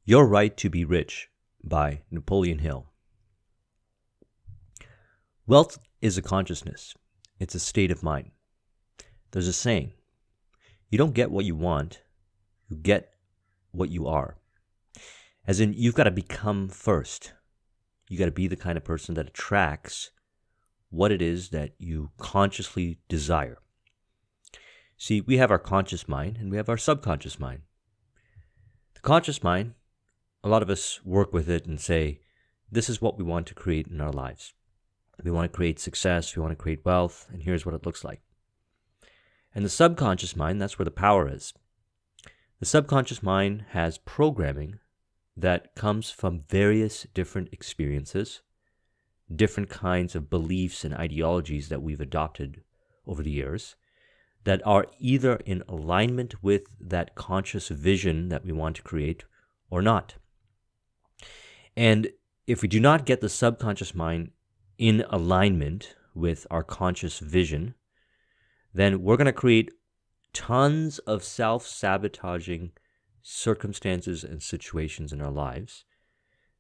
Your Right to Be Rich by Napoleon Hill. Wealth is a consciousness. It's a state of mind. There's a saying, you don't get what you want, you get what you are. As in, you've got to become first. You got to be the kind of person that attracts what it is that you consciously desire. See, we have our conscious mind and we have our subconscious mind. The conscious mind, a lot of us work with it and say, this is what we want to create in our lives. We want to create success, we want to create wealth, and here's what it looks like. And the subconscious mind, that's where the power is. The subconscious mind has programming that comes from various different experiences, different kinds of beliefs and ideologies that we've adopted over the years that are either in alignment with that conscious vision that we want to create or not. And if we do not get the subconscious mind in alignment with our conscious vision, then we're going to create tons of self-sabotaging circumstances and situations in our lives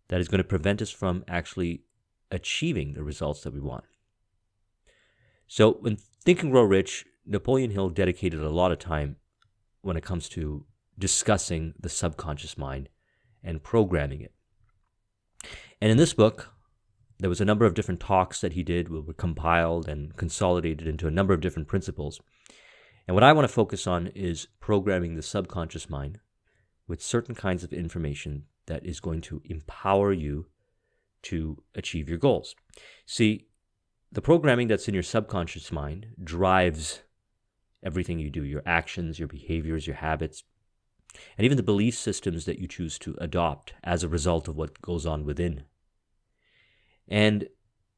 that is going to prevent us from actually achieving the results that we want. So when Think and Grow Rich, Napoleon Hill dedicated a lot of time when it comes to discussing the subconscious mind and programming it. And in this book, there was a number of different talks that he did, were compiled and consolidated into a number of different principles. And what I want to focus on is programming the subconscious mind with certain kinds of information that is going to empower you to achieve your goals. See, the programming that's in your subconscious mind drives everything you do, your actions, your behaviors, your habits, and even the belief systems that you choose to adopt as a result of what goes on within. And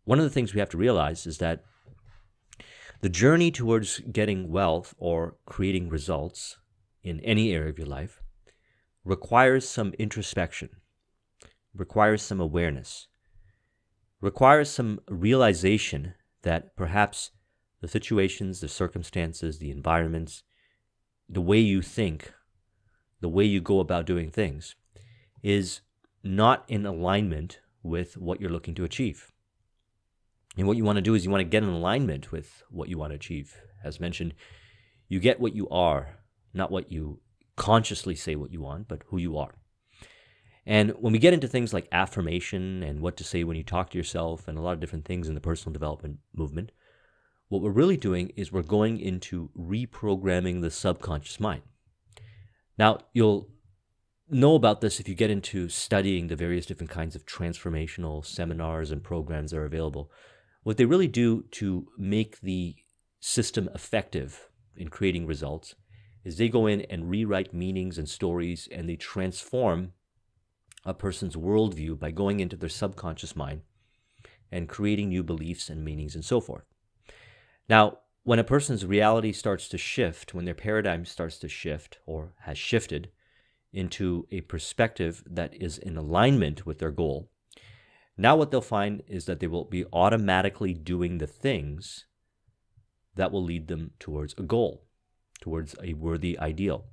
one of the things we have to realize is that the journey towards getting wealth or creating results in any area of your life requires some introspection, requires some awareness, requires some realization that perhaps the situations, the circumstances, the environments, the way you think, the way you go about doing things is not in alignment with what you're looking to achieve. And what you want to do is you want to get in alignment with what you want to achieve. As mentioned, you get what you are, not what you consciously say what you want, but who you are. And when we get into things like affirmation and what to say when you talk to yourself and a lot of different things in the personal development movement, what we're really doing is we're going into reprogramming the subconscious mind. Now, you'll know about this if you get into studying the various different kinds of transformational seminars and programs that are available. What they really do to make the system effective in creating results is they go in and rewrite meanings and stories, and they transform a person's worldview by going into their subconscious mind and creating new beliefs and meanings and so forth. Now, when a person's reality starts to shift, when their paradigm starts to shift or has shifted into a perspective that is in alignment with their goal, now what they'll find is that they will be automatically doing the things that will lead them towards a goal, towards a worthy ideal.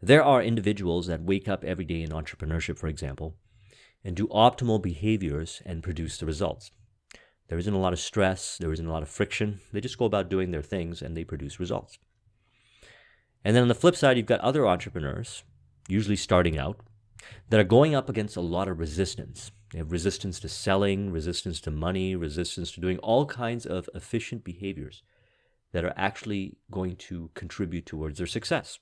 There are individuals that wake up every day in entrepreneurship, for example, and do optimal behaviors and produce the results. There isn't a lot of stress, there isn't a lot of friction. They just go about doing their things and they produce results. And then on the flip side, you've got other entrepreneurs, usually starting out, that are going up against a lot of resistance. They have resistance to selling, resistance to money, resistance to doing all kinds of efficient behaviors that are actually going to contribute towards their success.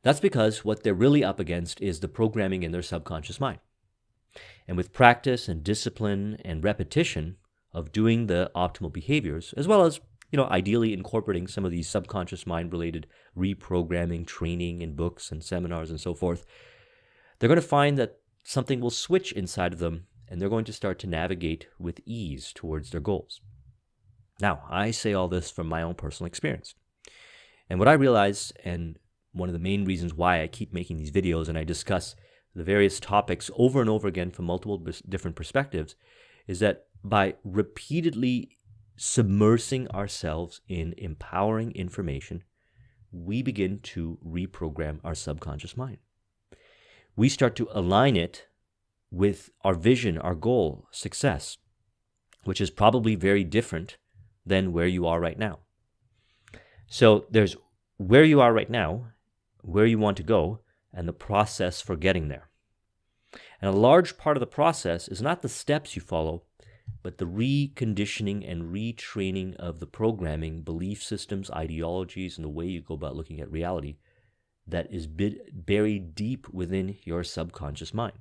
That's because what they're really up against is the programming in their subconscious mind. And with practice and discipline and repetition of doing the optimal behaviors, as well as, ideally incorporating some of these subconscious mind-related reprogramming training in books and seminars and so forth, they're going to find that something will switch inside of them, and they're going to start to navigate with ease towards their goals. Now, I say all this from my own personal experience. And what I realized, and one of the main reasons why I keep making these videos and I discuss the various topics over and over again from multiple different perspectives, is that by repeatedly submersing ourselves in empowering information, we begin to reprogram our subconscious mind. we start to align it with our vision, our goal, success, which is probably very different than where you are right now. So there's where you are right now, where you want to go, and the process for getting there. And a large part of the process is not the steps you follow, but the reconditioning and retraining of the programming, belief systems, ideologies, and the way you go about looking at reality that is buried deep within your subconscious mind.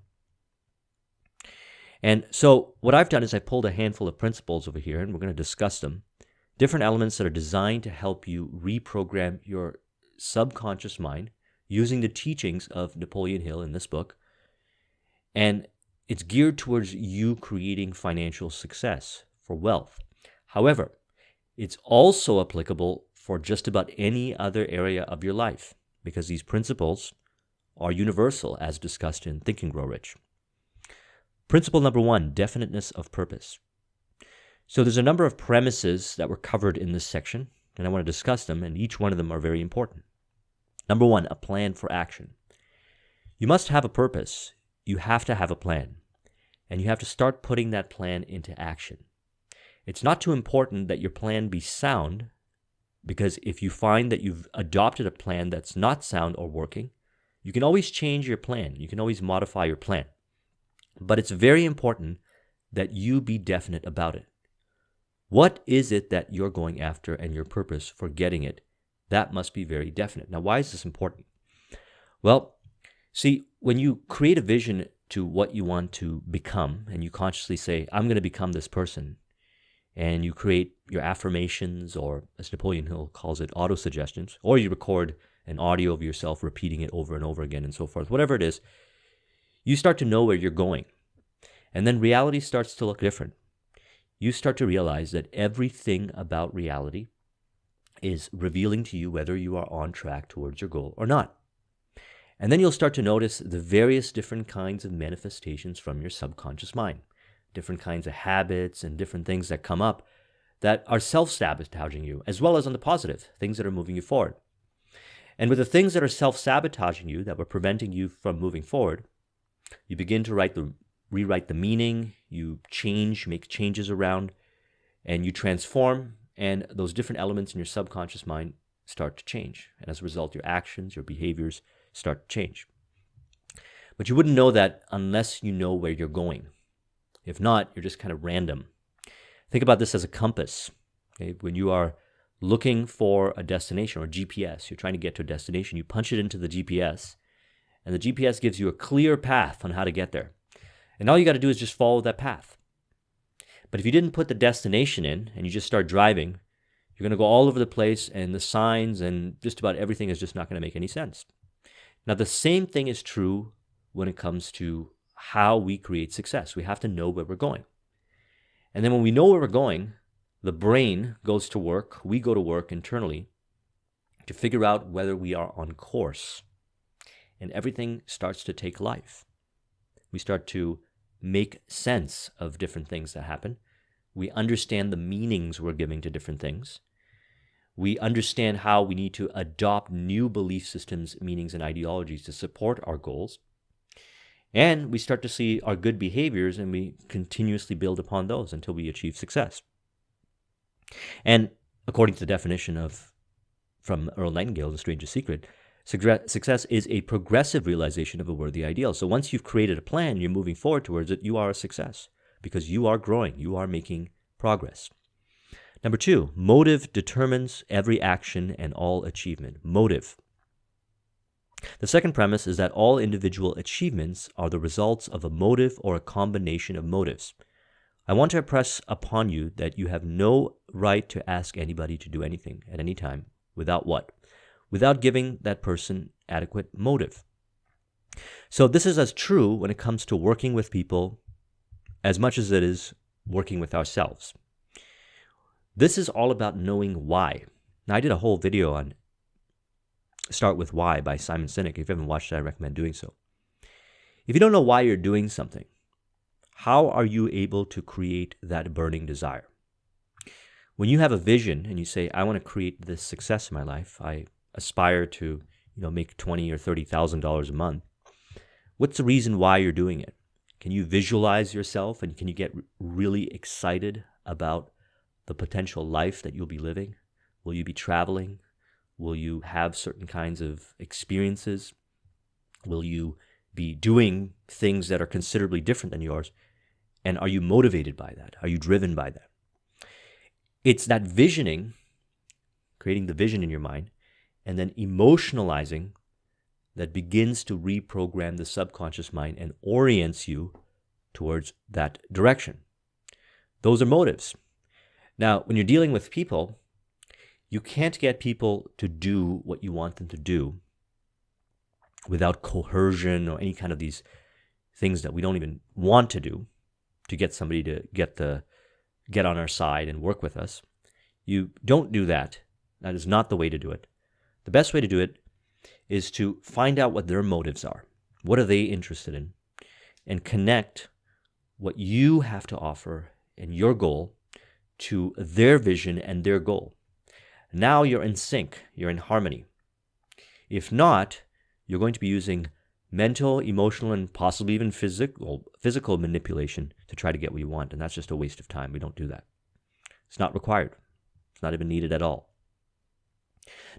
And so what I've done is I pulled a handful of principles over here, and we're going to discuss them. Different elements that are designed to help you reprogram your subconscious mind using the teachings of Napoleon Hill in this book. And it's geared towards you creating financial success for wealth. However, it's also applicable for just about any other area of your life because these principles are universal as discussed in Think and Grow Rich. Principle number 1, definiteness of purpose. So there's a number of premises that were covered in this section, and I want to discuss them, and each one of them are very important. Number 1, a plan for action. You must have a purpose. You have to have a plan, and you have to start putting that plan into action. It's not too important that your plan be sound, because if you find that you've adopted a plan that's not sound or working, you can always change your plan. You can always modify your plan. But it's very important that you be definite about it. What is it that you're going after and your purpose for getting it? That must be very definite. Now, why is this important? Well, see, when you create a vision to what you want to become, and you consciously say, I'm going to become this person, and you create your affirmations, or as Napoleon Hill calls it, auto-suggestions, or you record an audio of yourself repeating it over and over again and so forth, whatever it is, you start to know where you're going. And then reality starts to look different. You start to realize that everything about reality is revealing to you whether you are on track towards your goal or not. And then you'll start to notice the various different kinds of manifestations from your subconscious mind, different kinds of habits and different things that come up that are self-sabotaging you, as well as on the positive, things that are moving you forward. And with the things that are self-sabotaging you, that were preventing you from moving forward, you begin to rewrite the meaning, you change, make changes around, and you transform, and those different elements in your subconscious mind start to change. And as a result, your actions, your behaviors start to change. But you wouldn't know that unless you know where you're going. If not, you're just kind of random. Think about this as a compass. Okay? When you are looking for a destination or GPS, you're trying to get to a destination, you punch it into the GPS, and the GPS gives you a clear path on how to get there. And all you got to do is just follow that path. But if you didn't put the destination in and you just start driving, you're going to go all over the place, and the signs and just about everything is just not going to make any sense. Now, the same thing is true when it comes to how we create success. We have to know where we're going. And then when we know where we're going, the brain goes to work, we go to work internally to figure out whether we are on course. And everything starts to take life. We start to make sense of different things that happen. We understand the meanings we're giving to different things. We understand how we need to adopt new belief systems, meanings, and ideologies to support our goals. And we start to see our good behaviors, and we continuously build upon those until we achieve success. And according to the definition from Earl Nightingale, The Stranger's Secret, success is a progressive realization of a worthy ideal. So once you've created a plan, you're moving forward towards it, you are a success because you are growing, you are making progress. Number 2, motive determines every action and all achievement. Motive. The second premise is that all individual achievements are the results of a motive or a combination of motives. I want to impress upon you that you have no right to ask anybody to do anything at any time. Without what? Without giving that person adequate motive. So this is as true when it comes to working with people as much as it is working with ourselves. This is all about knowing why. Now, I did a whole video on Start With Why by Simon Sinek. If you haven't watched it, I recommend doing so. If you don't know why you're doing something, how are you able to create that burning desire? When you have a vision and you say, I want to create this success in my life, I aspire to make $20,000 or $30,000 a month. What's the reason why you're doing it? Can you visualize yourself, and can you get really excited about the potential life that you'll be living? Will you be traveling? Will you have certain kinds of experiences? Will you be doing things that are considerably different than yours? And are you motivated by that? Are you driven by that? It's that visioning, creating the vision in your mind, and then emotionalizing that begins to reprogram the subconscious mind and orients you towards that direction. Those are motives. Now, when you're dealing with people, you can't get people to do what you want them to do without coercion or any kind of these things that we don't even want to do to get somebody to get on our side and work with us. You don't do that. That is not the way to do it. The best way to do it is to find out what their motives are. What are they interested in? And connect what you have to offer and your goal to their vision and their goal. Now you're in sync. You're in harmony. If not, you're going to be using mental, emotional, and possibly even physical manipulation to try to get what you want. And that's just a waste of time. We don't do that. It's not required. It's not even needed at all.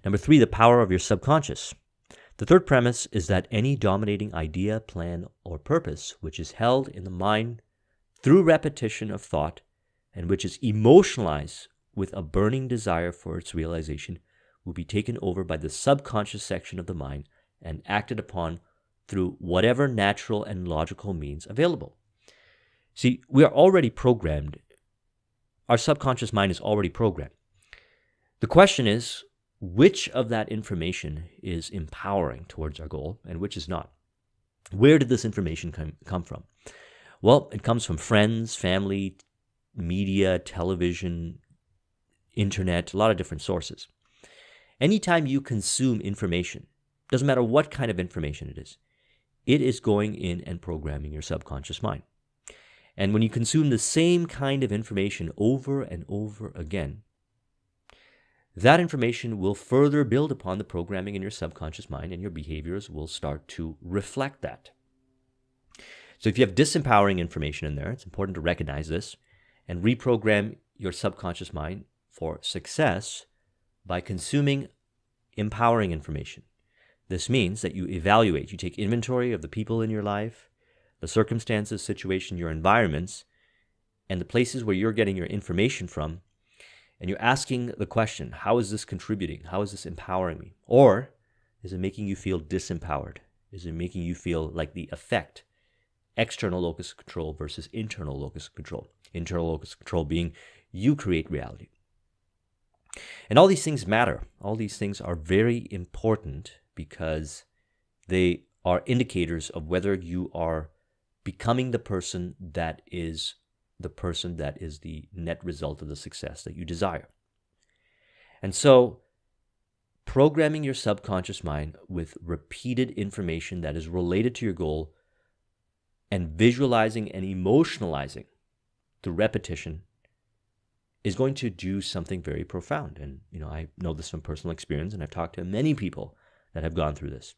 Number 3, the power of your subconscious. The third premise is that any dominating idea, plan, or purpose which is held in the mind through repetition of thought and which is emotionalized with a burning desire for its realization will be taken over by the subconscious section of the mind and acted upon through whatever natural and logical means available. See, we are already programmed. Our subconscious mind is already programmed. The question is, which of that information is empowering towards our goal and which is not? Where did this information come from? Well, it comes from friends, family, media, television, internet, a lot of different sources. Anytime you consume information, doesn't matter what kind of information it is going in and programming your subconscious mind. And when you consume the same kind of information over and over again, that information will further build upon the programming in your subconscious mind, and your behaviors will start to reflect that. So if you have disempowering information in there, it's important to recognize this and reprogram your subconscious mind for success by consuming empowering information. This means that you evaluate, you take inventory of the people in your life, the circumstances, situation, your environments, and the places where you're getting your information from, and you're asking the question, how is this contributing? How is this empowering me? Or is it making you feel disempowered? Is it making you feel like the effect, external locus of control versus internal locus of control? Internal locus of control being you create reality. And all these things matter. All these things are very important because they are indicators of whether you are becoming the person that is the net result of the success that you desire. And so, programming your subconscious mind with repeated information that is related to your goal and visualizing and emotionalizing the repetition is going to do something very profound. And, I know this from personal experience, and I've talked to many people that have gone through this.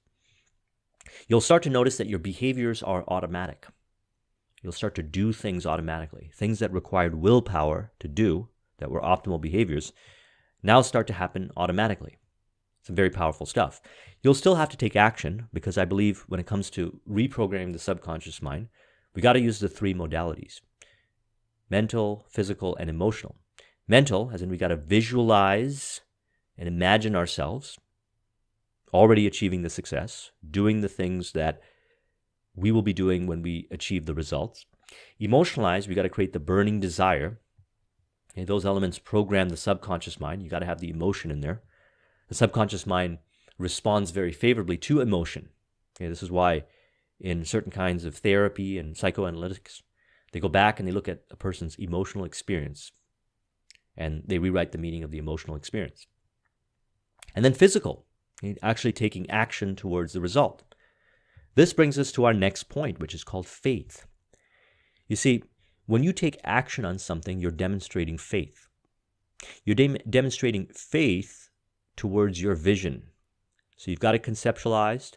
You'll start to notice that your behaviors are automatic. You'll start to do things automatically. Things that required willpower to do, that were optimal behaviors, now start to happen automatically. Some very powerful stuff. You'll still have to take action because I believe when it comes to reprogramming the subconscious mind, we got to use the 3 modalities: mental, physical, and emotional. Mental, as in we got to visualize and imagine ourselves already achieving the success, doing the things that we will be doing when we achieve the results. Emotionalize, we got to create the burning desire. Okay, those elements program the subconscious mind. You got to have the emotion in there. The subconscious mind responds very favorably to emotion. Okay, this is why in certain kinds of therapy and psychoanalytics, they go back and they look at a person's emotional experience and they rewrite the meaning of the emotional experience. And then physical, okay, actually taking action towards the result. This brings us to our next point, which is called faith. You see, when you take action on something, you're demonstrating faith. You're demonstrating faith towards your vision. So you've got it conceptualized,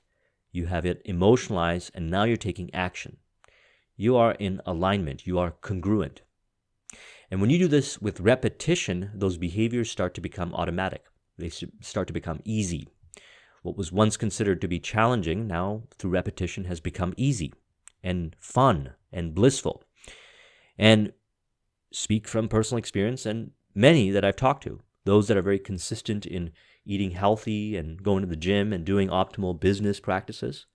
You have it emotionalized, and now you're taking action. You are in alignment. You are congruent. And when you do this with repetition, those behaviors start to become automatic. They start to become easy. What was once considered to be challenging, now through repetition has become easy and fun and blissful. And speak from personal experience and many that I've talked to, those that are very consistent in eating healthy and going to the gym and doing optimal business practices.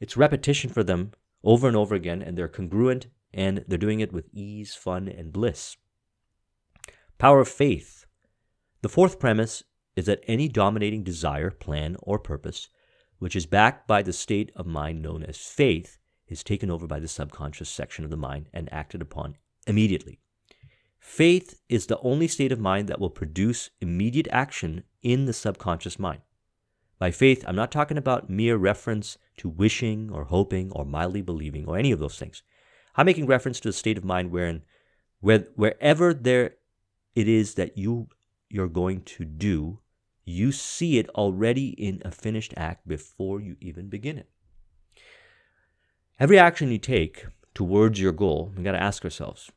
It's repetition for them over and over again, and they're congruent, and they're doing it with ease, fun, and bliss. Power of faith. The fourth premise is that any dominating desire, plan, or purpose, which is backed by the state of mind known as faith, is taken over by the subconscious section of the mind and acted upon immediately. Faith is the only state of mind that will produce immediate action in the subconscious mind. By faith, I'm not talking about mere reference to wishing or hoping or mildly believing or any of those things. I'm making reference to a state of mind wherever there it is that you're going to do, you see it already in a finished act before you even begin it. Every action you take towards your goal, we got to ask ourselves,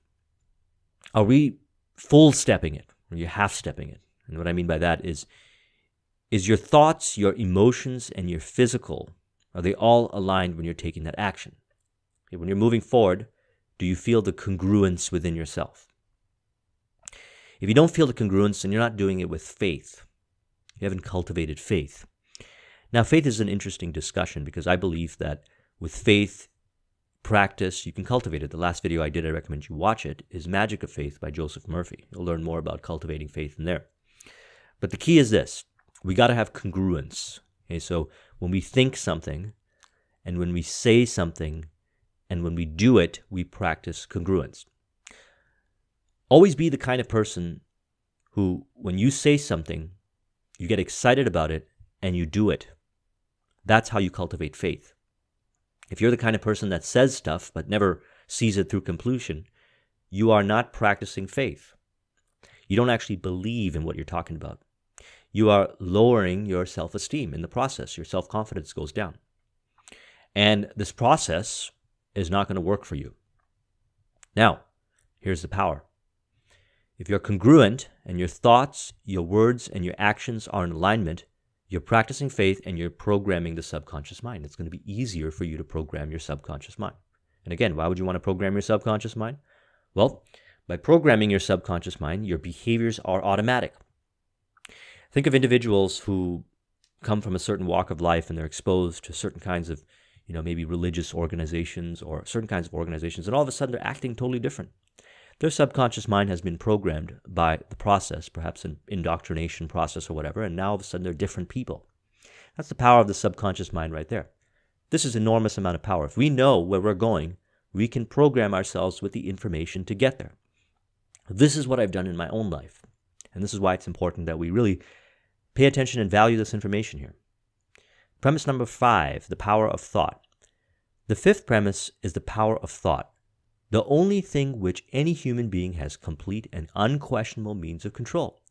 are we full stepping it or are you half stepping it? And what I mean by that is your thoughts, your emotions, and your physical, are they all aligned when you're taking that action? Okay, when you're moving forward, do you feel the congruence within yourself? If you don't feel the congruence, then you're not doing it with faith. You haven't cultivated faith. Now, faith is an interesting discussion because I believe that with faith, practice, you can cultivate it. The last video I did, I recommend you watch it, is Magic of Faith by Joseph Murphy. You'll learn more about cultivating faith in there. But the key is this. We got to have congruence. Okay, so when we think something, and when we say something, and when we do it, we practice congruence. Always be the kind of person who, when you say something, you get excited about it, and you do it. That's how you cultivate faith. If you're the kind of person that says stuff but never sees it through completion, you are not practicing faith. You don't actually believe in what you're talking about. You are lowering your self-esteem in the process. Your self-confidence goes down. And this process is not going to work for you. Now, here's the power. If you're congruent and your thoughts, your words, and your actions are in alignment, you're practicing faith and you're programming the subconscious mind. It's going to be easier for you to program your subconscious mind. And again, why would you want to program your subconscious mind? Well, by programming your subconscious mind, your behaviors are automatic. Think of individuals who come from a certain walk of life and they're exposed to certain kinds of, maybe religious organizations or certain kinds of organizations, and all of a sudden they're acting totally different. Their subconscious mind has been programmed by the process, perhaps an indoctrination process or whatever, and now all of a sudden they're different people. That's the power of the subconscious mind right there. This is an enormous amount of power. If we know where we're going, we can program ourselves with the information to get there. This is what I've done in my own life, and this is why it's important that we really pay attention and value this information here. Premise number 5, the power of thought. The fifth premise is the power of thought, the only thing which any human being has complete and unquestionable means of control.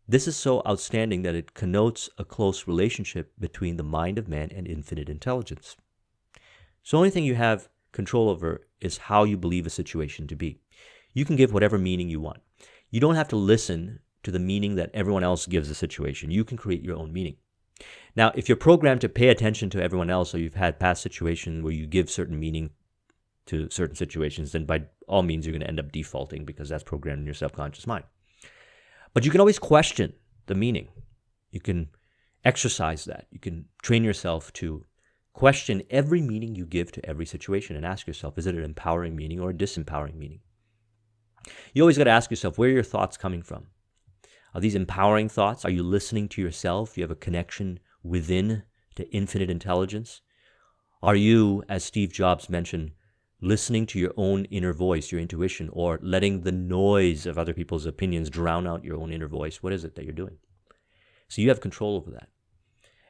This is so outstanding that it connotes a close relationship between the mind of man and infinite intelligence. So the only thing you have control over is how you believe a situation to be. You can give whatever meaning you want. You don't have to listen to the meaning that everyone else gives a situation. You can create your own meaning. Now, if you're programmed to pay attention to everyone else, or you've had past situations where you give certain meaning to certain situations, then by all means you're going to end up defaulting because that's programmed in your subconscious mind. But you can always question the meaning. You can exercise that. You can train yourself to question every meaning you give to every situation and ask yourself, is it an empowering meaning or a disempowering meaning? You always got to ask yourself, where are your thoughts coming from? Are these empowering thoughts? Are you listening to yourself? Do you have a connection within to infinite intelligence? Are you, as Steve Jobs mentioned, listening to your own inner voice, your intuition, or letting the noise of other people's opinions drown out your own inner voice? What is it that you're doing? So you have control over that.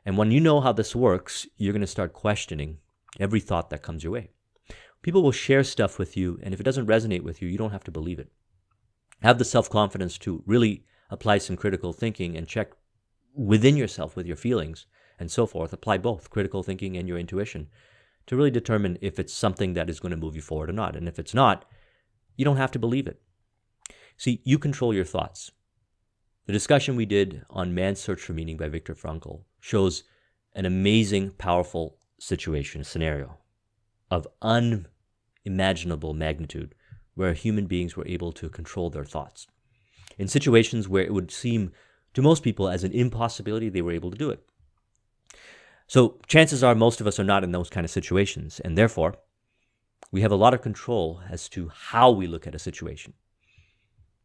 And when you know how this works, you're going to start questioning every thought that comes your way. People will share stuff with you, and if it doesn't resonate with you, you don't have to believe it. Have the self-confidence to really apply some critical thinking and check within yourself with your feelings and so forth. Apply both critical thinking and your intuition to really determine if it's something that is going to move you forward or not. And if it's not, you don't have to believe it. See, you control your thoughts. The discussion we did on Man's Search for Meaning by Viktor Frankl shows an amazing, powerful situation, scenario of unimaginable magnitude where human beings were able to control their thoughts. In situations where it would seem to most people as an impossibility, they were able to do it. So chances are most of us are not in those kind of situations, and therefore, we have a lot of control as to how we look at a situation.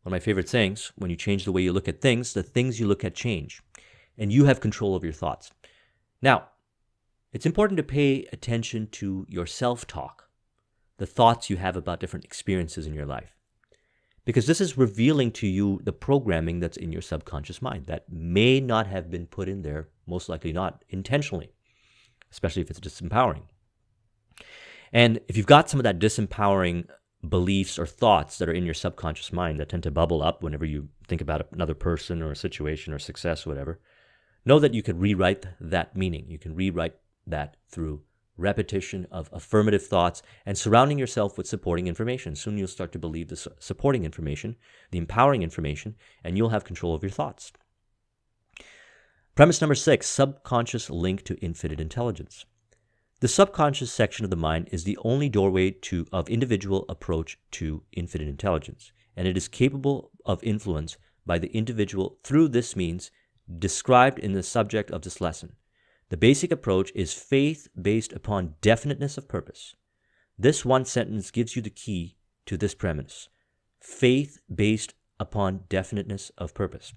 One of my favorite sayings, when you change the way you look at things, the things you look at change, and you have control of your thoughts. Now, it's important to pay attention to your self-talk, the thoughts you have about different experiences in your life, because this is revealing to you the programming that's in your subconscious mind that may not have been put in there, most likely not intentionally, especially if it's disempowering. And if you've got some of that disempowering beliefs or thoughts that are in your subconscious mind that tend to bubble up whenever you think about another person or a situation or success or whatever, know that you can rewrite that meaning. You can rewrite that through repetition of affirmative thoughts and surrounding yourself with supporting information. Soon you'll start to believe the supporting information, the empowering information, and you'll have control of your thoughts. Premise number 6, subconscious link to infinite intelligence. The subconscious section of the mind is the only doorway of individual approach to infinite intelligence, and it is capable of influence by the individual through this means described in the subject of this lesson. The basic approach is faith based upon definiteness of purpose. This one sentence gives you the key to this premise. Faith based upon definiteness of purpose.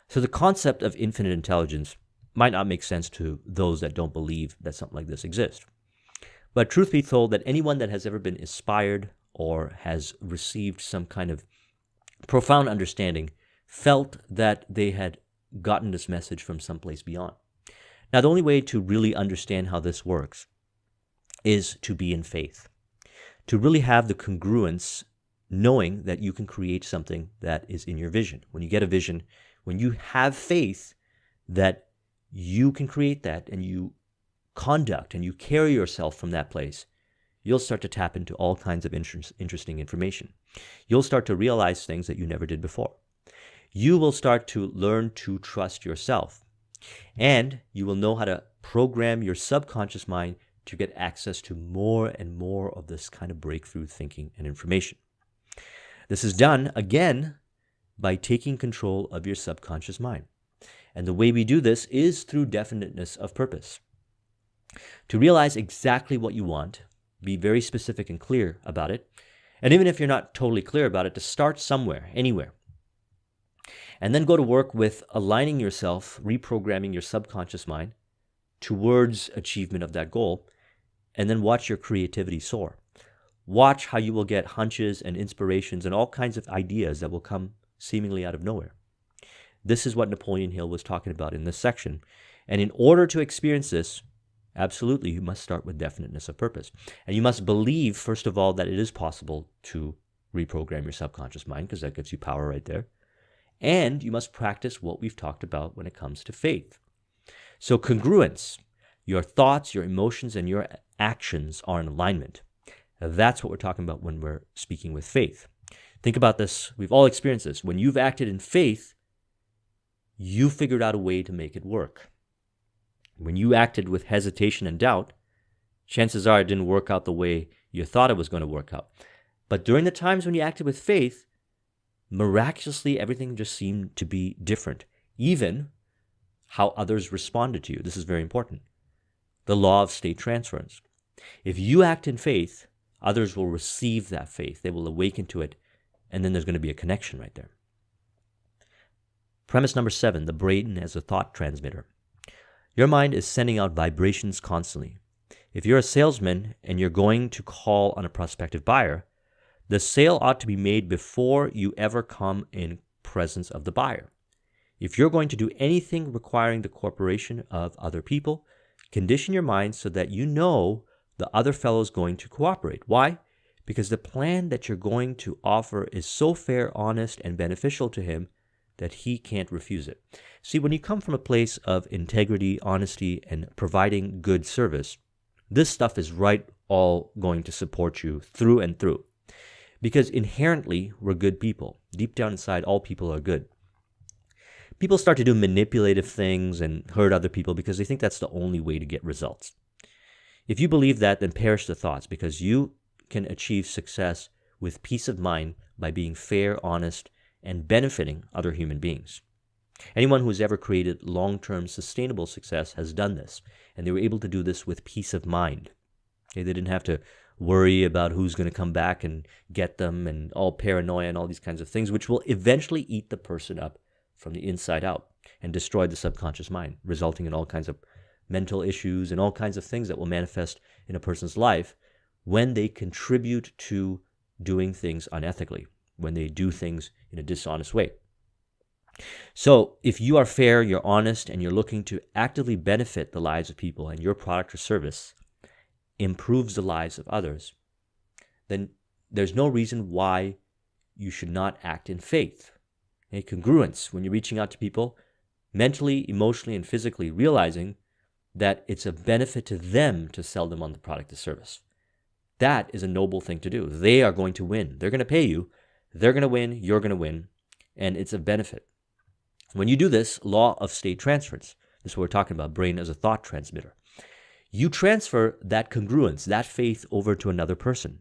So the concept of infinite intelligence might not make sense to those that don't believe that something like this exists. But truth be told, that anyone that has ever been inspired or has received some kind of profound understanding felt that they had gotten this message from someplace beyond. Now, the only way to really understand how this works is to be in faith, to really have the congruence, knowing that you can create something that is in your vision. When you get a vision, when you have faith that you can create that and you conduct and you carry yourself from that place, you'll start to tap into all kinds of interesting information. You'll start to realize things that you never did before. You will start to learn to trust yourself. And you will know how to program your subconscious mind to get access to more and more of this kind of breakthrough thinking and information. This is done, again, by taking control of your subconscious mind. And the way we do this is through definiteness of purpose. To realize exactly what you want, be very specific and clear about it. And even if you're not totally clear about it, to start somewhere, anywhere. And then go to work with aligning yourself, reprogramming your subconscious mind towards achievement of that goal, and then watch your creativity soar. Watch how you will get hunches and inspirations and all kinds of ideas that will come seemingly out of nowhere. This is what Napoleon Hill was talking about in this section. And in order to experience this, absolutely, you must start with definiteness of purpose. And you must believe, first of all, that it is possible to reprogram your subconscious mind, because that gives you power right there. And you must practice what we've talked about when it comes to faith. So congruence, your thoughts, your emotions, and your actions are in alignment. That's what we're talking about when we're speaking with faith. Think about this. We've all experienced this. When you've acted in faith, you figured out a way to make it work. When you acted with hesitation and doubt, chances are it didn't work out the way you thought it was going to work out. But during the times when you acted with faith, miraculously, everything just seemed to be different. Even how others responded to you. This is very important. The law of state transference. If you act in faith, others will receive that faith. They will awaken to it, and then there's going to be a connection right there. Premise number 7, the brain as a thought transmitter. Your mind is sending out vibrations constantly. If you're a salesman and you're going to call on a prospective buyer, the sale ought to be made before you ever come in presence of the buyer. If you're going to do anything requiring the cooperation of other people, condition your mind so that you know the other fellow is going to cooperate. Why? Because the plan that you're going to offer is so fair, honest, and beneficial to him that he can't refuse it. See, when you come from a place of integrity, honesty, and providing good service, this stuff is right all going to support you through and through. Because inherently, we're good people. Deep down inside, all people are good. People start to do manipulative things and hurt other people because they think that's the only way to get results. If you believe that, then perish the thoughts, because you can achieve success with peace of mind by being fair, honest, and benefiting other human beings. Anyone who has ever created long-term sustainable success has done this, and they were able to do this with peace of mind. Okay, they didn't have to worry about who's going to come back and get them, and all paranoia and all these kinds of things, which will eventually eat the person up from the inside out and destroy the subconscious mind, resulting in all kinds of mental issues and all kinds of things that will manifest in a person's life when they contribute to doing things unethically, when they do things in a dishonest way. So if you are fair, you're honest, and you're looking to actively benefit the lives of people, and your product or service improves the lives of others, then there's no reason why you should not act in faith. A congruence when you're reaching out to people, mentally, emotionally, and physically, realizing that it's a benefit to them to sell them on the product or service. That is a noble thing to do. They are going to win. They're going to pay you. They're going to win. You're going to win. And it's a benefit. When you do this, law of state transference, this is what we're talking about, brain as a thought transmitter. You transfer that congruence, that faith, over to another person.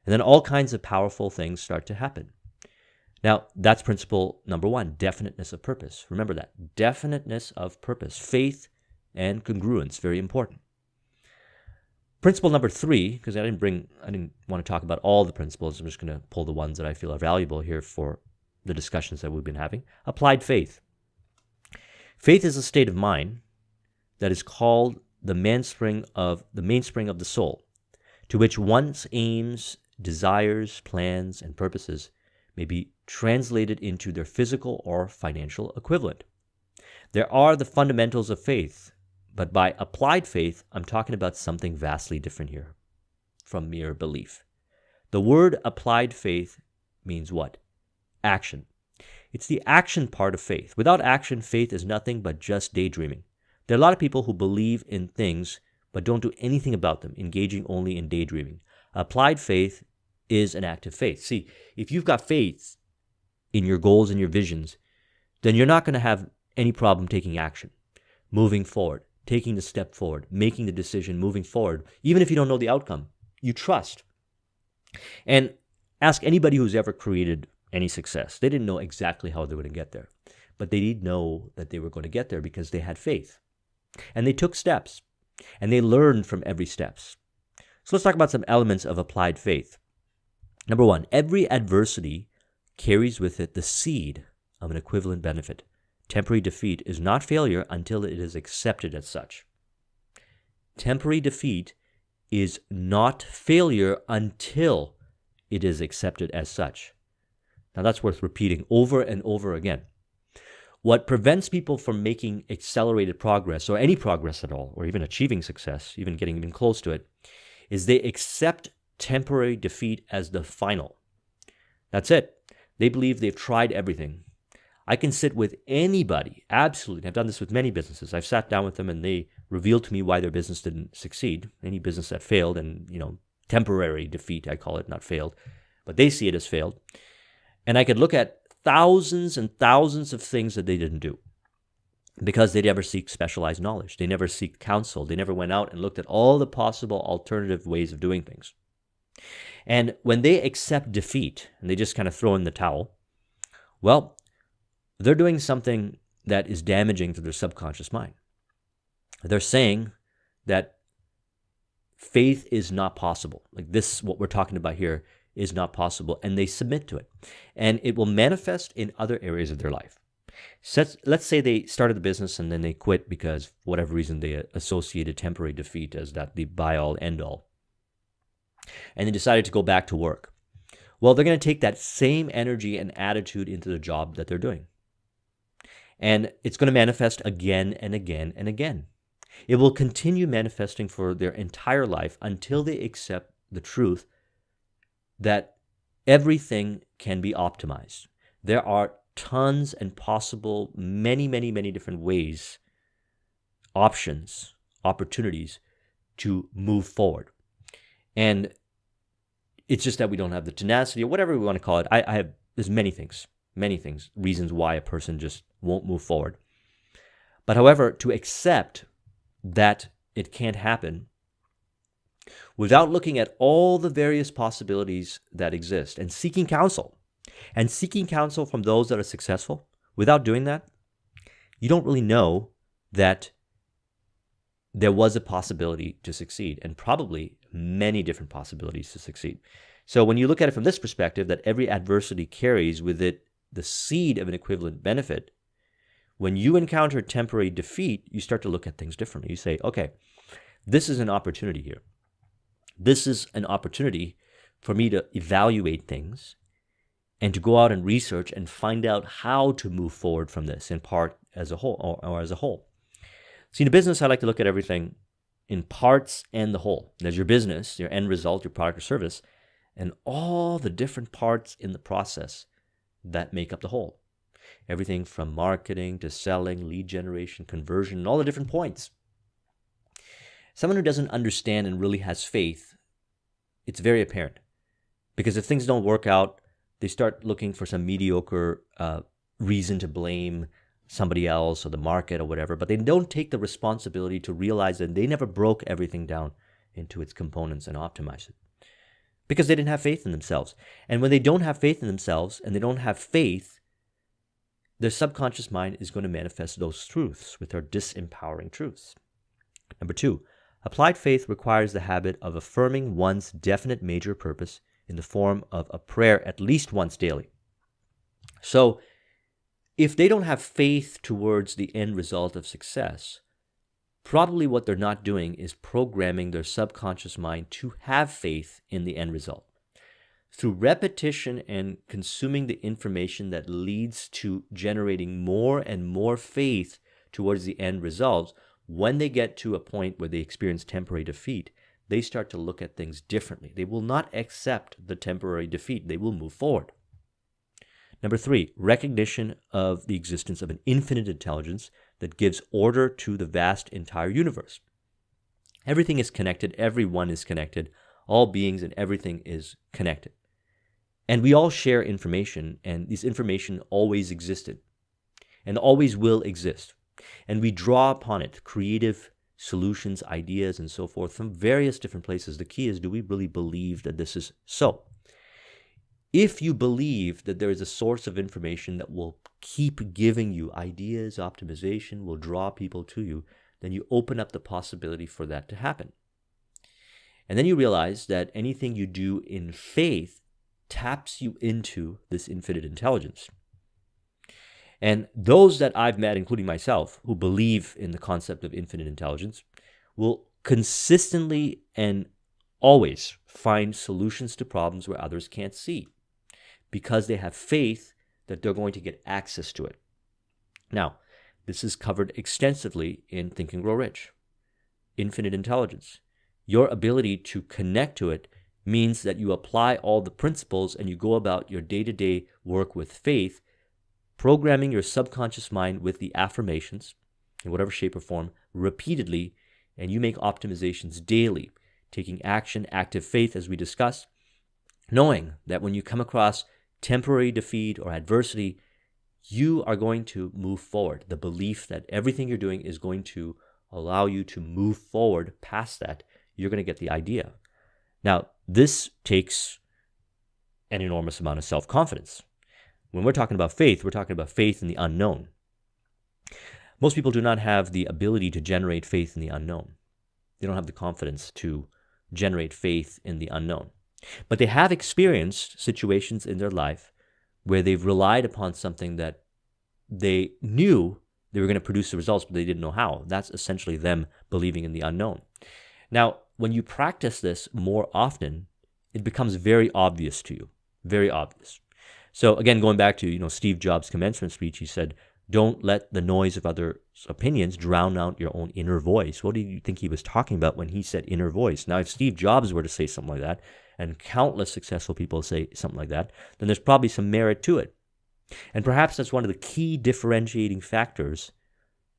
And then all kinds of powerful things start to happen. Now, that's principle number 1, definiteness of purpose. Remember that, definiteness of purpose, faith and congruence, very important. Principle number 3, because I didn't want to talk about all the principles. I'm just going to pull the ones that I feel are valuable here for the discussions that we've been having. Applied faith. Faith is a state of mind that is called the mainspring of the soul, to which one's aims, desires, plans, and purposes may be translated into their physical or financial equivalent. There are the fundamentals of faith, but by applied faith, I'm talking about something vastly different here from mere belief. The word applied faith means what? Action. It's the action part of faith. Without action, faith is nothing but just daydreaming. There are a lot of people who believe in things but don't do anything about them, engaging only in daydreaming. Applied faith is an active faith. See, if you've got faith in your goals and your visions, then you're not going to have any problem taking action, moving forward, taking the step forward, making the decision, moving forward, even if you don't know the outcome. You trust. And ask anybody who's ever created any success. They didn't know exactly how they were going to get there, but they did know that they were going to get there because they had faith. And they took steps, and they learned from every steps. So let's talk about some elements of applied faith. Number 1, every adversity carries with it the seed of an equivalent benefit. Temporary defeat is not failure until it is accepted as such. Temporary defeat is not failure until it is accepted as such. Now that's worth repeating over and over again. What prevents people from making accelerated progress, or any progress at all, or even achieving success, even getting even close to it, is they accept temporary defeat as the final. That's it. They believe they've tried everything. I can sit with anybody, absolutely. I've done this with many businesses. I've sat down with them and they revealed to me why their business didn't succeed. Any business that failed, and temporary defeat, I call it, not failed, but they see it as failed. And I could look at thousands and thousands of things that they didn't do because they never seek specialized knowledge. They never seek counsel. They never went out and looked at all the possible alternative ways of doing things. And when they accept defeat and they just kind of throw in the towel, well, they're doing something that is damaging to their subconscious mind. They're saying that faith is not possible. Like this, what we're talking about here, is not possible, and they submit to it. And it will manifest in other areas of their life. So let's say they started the business and then they quit because, for whatever reason, they associated temporary defeat as that the be-all, end-all. And they decided to go back to work. Well, they're going to take that same energy and attitude into the job that they're doing. And it's going to manifest again and again and again. It will continue manifesting for their entire life until they accept the truth that everything can be optimized. There are tons and possible many, many, many different ways, options, opportunities to move forward. And it's just that we don't have the tenacity or whatever we want to call it. There's many things, reasons why a person just won't move forward. But however, to accept that it can't happen without looking at all the various possibilities that exist and seeking counsel from those that are successful, without doing that, you don't really know that there was a possibility to succeed, and probably many different possibilities to succeed. So when you look at it from this perspective, that every adversity carries with it the seed of an equivalent benefit, when you encounter temporary defeat, you start to look at things differently. You say, okay, this is an opportunity here. This is an opportunity for me to evaluate things and to go out and research and find out how to move forward from this in part as a whole or as a whole. See, in a business, I like to look at everything in parts and the whole. There's your business, your end result, your product or service, and all the different parts in the process that make up the whole. Everything from marketing to selling, lead generation, conversion, and all the different points. Someone who doesn't understand and really has faith, it's very apparent. Because if things don't work out, they start looking for some mediocre reason to blame somebody else or the market or whatever, but they don't take the responsibility to realize that they never broke everything down into its components and optimize it. Because they didn't have faith in themselves. And when they don't have faith in themselves and they don't have faith, their subconscious mind is going to manifest those truths with their disempowering truths. Number 2, applied faith requires the habit of affirming one's definite major purpose in the form of a prayer at least once daily. So, if they don't have faith towards the end result of success, probably what they're not doing is programming their subconscious mind to have faith in the end result. Through repetition and consuming the information that leads to generating more and more faith towards the end results, when they get to a point where they experience temporary defeat, they start to look at things differently. They will not accept the temporary defeat. They will move forward. Number 3, recognition of the existence of an infinite intelligence that gives order to the vast entire universe. Everything is connected. Everyone is connected. All beings and everything is connected. And we all share information, and this information always existed and always will exist. And we draw upon it, creative solutions, ideas, and so forth from various different places. The key is, do we really believe that this is so? If you believe that there is a source of information that will keep giving you ideas, optimization, will draw people to you, then you open up the possibility for that to happen. And then you realize that anything you do in faith taps you into this infinite intelligence. And those that I've met, including myself, who believe in the concept of infinite intelligence, will consistently and always find solutions to problems where others can't see, because they have faith that they're going to get access to it. Now, this is covered extensively in Think and Grow Rich. Infinite intelligence. Your ability to connect to it means that you apply all the principles and you go about your day-to-day work with faith, programming your subconscious mind with the affirmations in whatever shape or form repeatedly, and you make optimizations daily, taking action, active faith as we discussed, knowing that when you come across temporary defeat or adversity, you are going to move forward. The belief that everything you're doing is going to allow you to move forward past that, you're going to get the idea. Now, this takes an enormous amount of self-confidence. When we're talking about faith, we're talking about faith in the unknown. Most people do not have the ability to generate faith in the unknown. They don't have the confidence to generate faith in the unknown. But they have experienced situations in their life where they've relied upon something that they knew they were going to produce the results, but they didn't know how. That's essentially them believing in the unknown. Now, when you practice this more often, it becomes very obvious to you, very obvious. So again, going back to Steve Jobs' commencement speech, he said, "Don't let the noise of others' opinions drown out your own inner voice." What do you think he was talking about when he said inner voice? Now, if Steve Jobs were to say something like that, and countless successful people say something like that, then there's probably some merit to it. And perhaps that's one of the key differentiating factors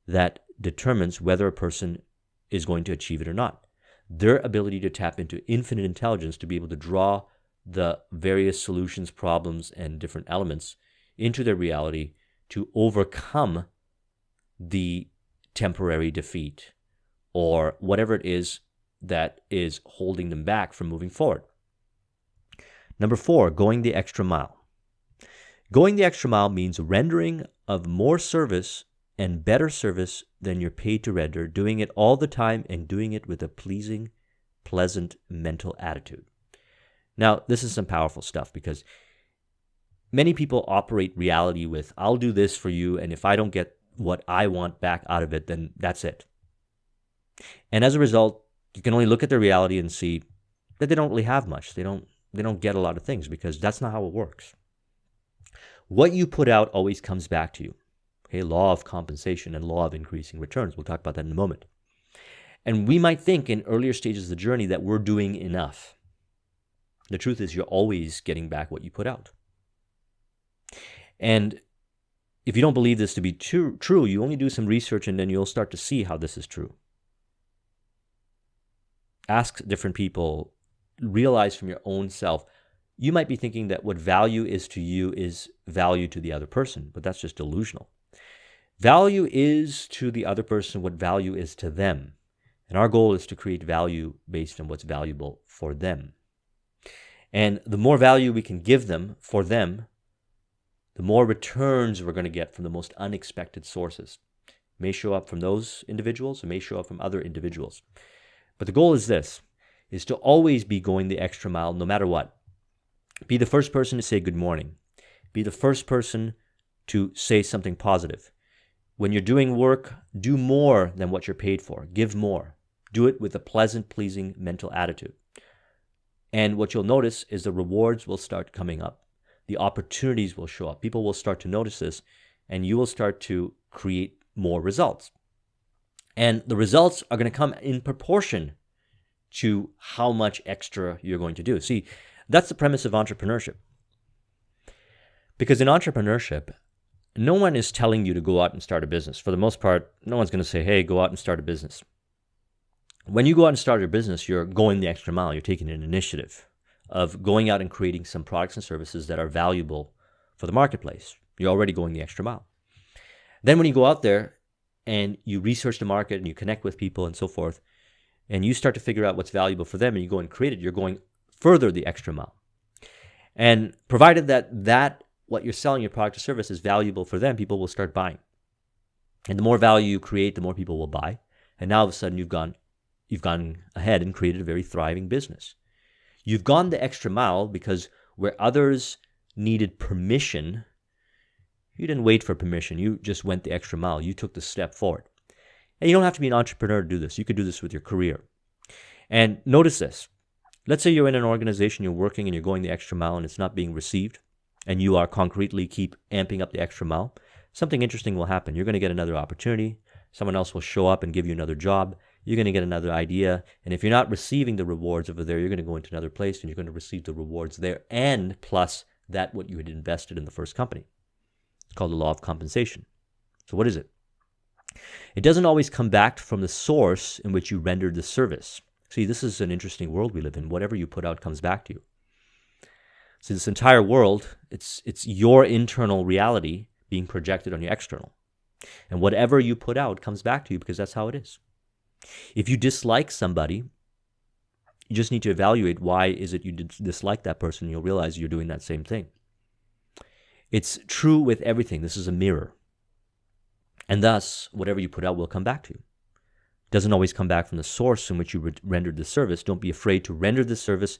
that determines whether a person is going to achieve it or not. Their ability to tap into infinite intelligence to be able to draw the various solutions, problems, and different elements into their reality to overcome the temporary defeat or whatever it is that is holding them back from moving forward. Number 4, going the extra mile. Going the extra mile means rendering of more service and better service than you're paid to render, doing it all the time and doing it with a pleasing, pleasant mental attitude. Now, this is some powerful stuff because many people operate reality with, I'll do this for you, and if I don't get what I want back out of it, then that's it. And as a result, you can only look at their reality and see that they don't really have much. They don't get a lot of things because that's not how it works. What you put out always comes back to you. Okay, law of compensation and law of increasing returns. We'll talk about that in a moment. And we might think in earlier stages of the journey that we're doing enough. The truth is you're always getting back what you put out. And if you don't believe this to be true, you only do some research and then you'll start to see how this is true. Ask different people, realize from your own self. You might be thinking that what value is to you is value to the other person, but that's just delusional. Value is to the other person what value is to them. And our goal is to create value based on what's valuable for them. And the more value we can give them for them, the more returns we're going to get from the most unexpected sources. It may show up from those individuals, it may show up from other individuals. But the goal is this, is to always be going the extra mile no matter what. Be the first person to say good morning. Be the first person to say something positive. When you're doing work, do more than what you're paid for. Give more. Do it with a pleasant, pleasing mental attitude. And what you'll notice is the rewards will start coming up. The opportunities will show up. People will start to notice this, and you will start to create more results. And the results are going to come in proportion to how much extra you're going to do. See, that's the premise of entrepreneurship. Because in entrepreneurship, no one is telling you to go out and start a business. For the most part, no one's going to say, hey, go out and start a business. When you go out and start your business, you're going the extra mile. You're taking an initiative of going out and creating some products and services that are valuable for the marketplace. You're already going the extra mile. Then when you go out there and you research the market and you connect with people and so forth, and you start to figure out what's valuable for them and you go and create it, you're going further the extra mile. And provided that what you're selling, your product or service, is valuable for them, people will start buying. And the more value you create, the more people will buy. And now all of a sudden you've gone ahead and created a very thriving business. You've gone the extra mile because where others needed permission, you didn't wait for permission. You just went the extra mile. You took the step forward. And you don't have to be an entrepreneur to do this. You could do this with your career. And notice this. Let's say you're in an organization, you're working and you're going the extra mile and it's not being received, and you are concretely keep amping up the extra mile. Something interesting will happen. You're going to get another opportunity. Someone else will show up and give you another job. You're going to get another idea. And if you're not receiving the rewards over there, you're going to go into another place and you're going to receive the rewards there and plus that what you had invested in the first company. It's called the law of compensation. So what is it? It doesn't always come back from the source in which you rendered the service. See, this is an interesting world we live in. Whatever you put out comes back to you. See, this entire world, it's your internal reality being projected on your external. And whatever you put out comes back to you because that's how it is. If you dislike somebody, you just need to evaluate why is it you dislike that person, and you'll realize you're doing that same thing. It's true with everything. This is a mirror. And thus, whatever you put out will come back to you. It doesn't always come back from the source in which you rendered the service. Don't be afraid to render the service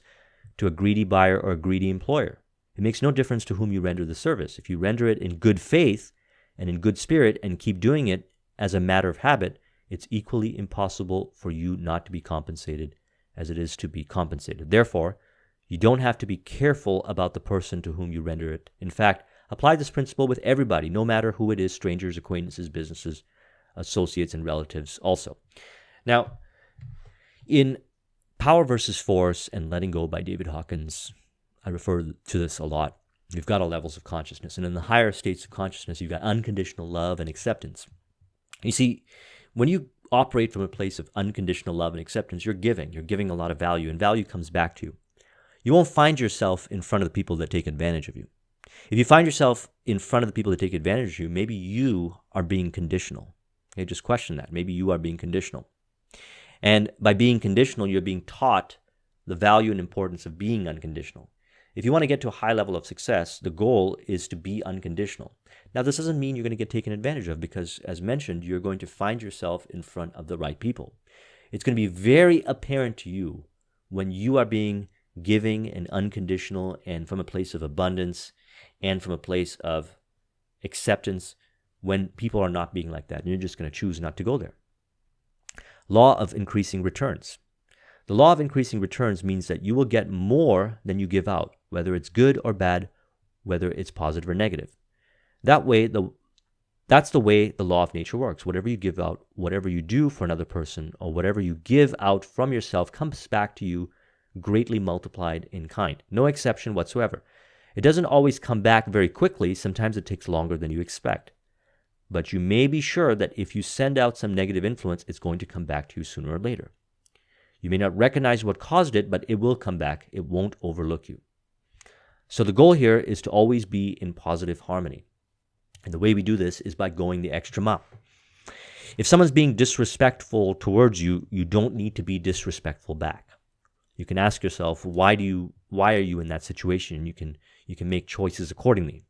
to a greedy buyer or a greedy employer. It makes no difference to whom you render the service. If you render it in good faith and in good spirit and keep doing it as a matter of habit, it's equally impossible for you not to be compensated as it is to be compensated. Therefore, you don't have to be careful about the person to whom you render it. In fact, apply this principle with everybody, no matter who it is, strangers, acquaintances, businesses, associates, and relatives also. Now, in Power versus Force and Letting Go by David Hawkins, I refer to this a lot. You've got all levels of consciousness. And in the higher states of consciousness, you've got unconditional love and acceptance. You see, when you operate from a place of unconditional love and acceptance, you're giving. You're giving a lot of value, and value comes back to you. You won't find yourself in front of the people that take advantage of you. If you find yourself in front of the people that take advantage of you, maybe you are being conditional. Okay, just question that. Maybe you are being conditional. And by being conditional, you're being taught the value and importance of being unconditional. If you want to get to a high level of success, the goal is to be unconditional. Now, this doesn't mean you're going to get taken advantage of because, as mentioned, you're going to find yourself in front of the right people. It's going to be very apparent to you when you are being giving and unconditional and from a place of abundance and from a place of acceptance when people are not being like that. And you're just going to choose not to go there. Law of increasing returns. The law of increasing returns means that you will get more than you give out, whether it's good or bad, whether it's positive or negative. That's the way the law of nature works. Whatever you give out, whatever you do for another person, or whatever you give out from yourself comes back to you greatly multiplied in kind. No exception whatsoever. It doesn't always come back very quickly. Sometimes it takes longer than you expect. But you may be sure that if you send out some negative influence, it's going to come back to you sooner or later. You may not recognize what caused it, but it will come back. It won't overlook you. So the goal here is to always be in positive harmony. And the way we do this is by going the extra mile. If someone's being disrespectful towards you, you don't need to be disrespectful back. You can ask yourself, why are you in that situation? And you can make choices accordingly.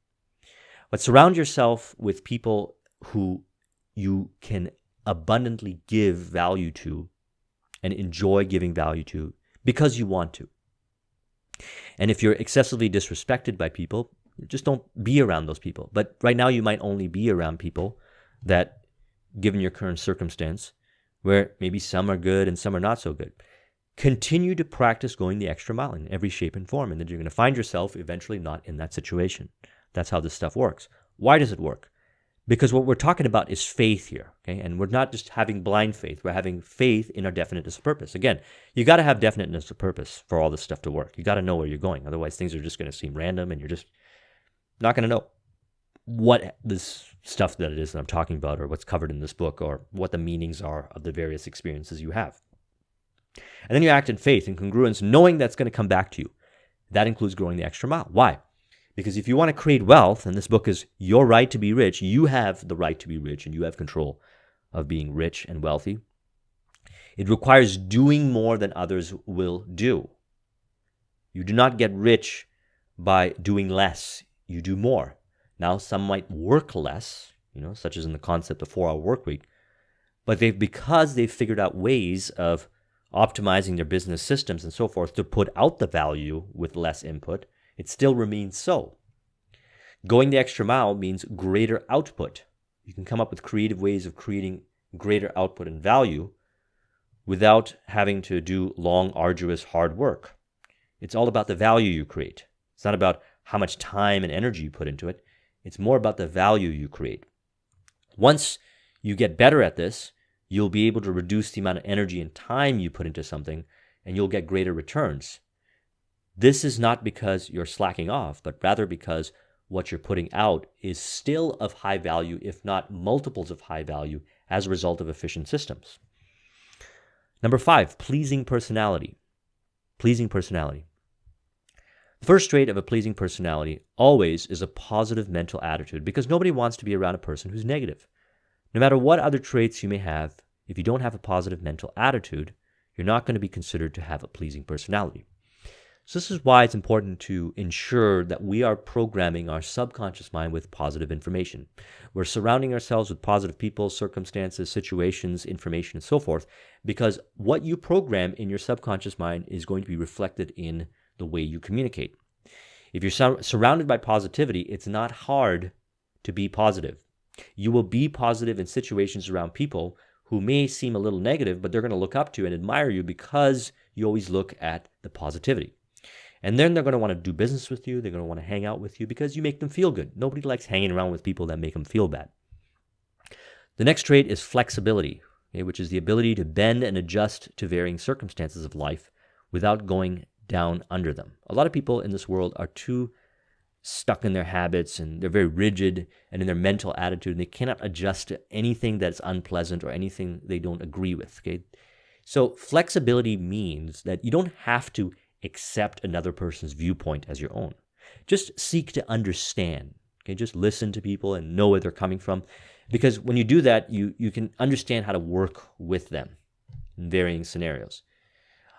But surround yourself with people who you can abundantly give value to and enjoy giving value to because you want to. And if you're excessively disrespected by people, just don't be around those people. But right now you might only be around people that, given your current circumstance, where maybe some are good and some are not so good. Continue to practice going the extra mile in every shape and form, and then you're going to find yourself eventually not in that situation. That's how this stuff works. Why does it work? Because what we're talking about is faith here, okay? And we're not just having blind faith. We're having faith in our definiteness of purpose. Again, you got to have definiteness of purpose for all this stuff to work. You got to know where you're going. Otherwise, things are just going to seem random, and you're just not going to know what this stuff that it is that I'm talking about, or what's covered in this book, or what the meanings are of the various experiences you have. And then you act in faith and congruence, knowing that's going to come back to you. That includes going the extra mile. Why? Because if you want to create wealth, and this book is Your Right to Be Rich, you have the right to be rich, and you have control of being rich and wealthy. It requires doing more than others will do. You do not get rich by doing less. You do more. Now, some might work less, such as in the concept of 4-hour work week, but because they've figured out ways of optimizing their business systems and so forth to put out the value with less input, it still remains so. Going the extra mile means greater output. You can come up with creative ways of creating greater output and value without having to do long, arduous, hard work. It's all about the value you create. It's not about how much time and energy you put into it. It's more about the value you create. Once you get better at this, you'll be able to reduce the amount of energy and time you put into something, and you'll get greater returns. This is not because you're slacking off, but rather because what you're putting out is still of high value, if not multiples of high value, as a result of efficient systems. Number 5, pleasing personality. Pleasing personality. The first trait of a pleasing personality always is a positive mental attitude, because nobody wants to be around a person who's negative. No matter what other traits you may have, if you don't have a positive mental attitude, you're not going to be considered to have a pleasing personality. So this is why it's important to ensure that we are programming our subconscious mind with positive information. We're surrounding ourselves with positive people, circumstances, situations, information, and so forth, because what you program in your subconscious mind is going to be reflected in the way you communicate. If you're surrounded by positivity, it's not hard to be positive. You will be positive in situations around people who may seem a little negative, but they're going to look up to you and admire you because you always look at the positivity. And then they're going to want to do business with you. They're going to want to hang out with you because you make them feel good. Nobody likes hanging around with people that make them feel bad. The next trait is flexibility, which is the ability to bend and adjust to varying circumstances of life without going down under them. A lot of people in this world are too stuck in their habits and they're very rigid and in their mental attitude, and they cannot adjust to anything that's unpleasant or anything they don't agree with. Okay, so flexibility means that you don't have to accept another person's viewpoint as your own. Just seek to understand. Okay, just listen to people and know where they're coming from, because when you do that, you can understand how to work with them in varying scenarios.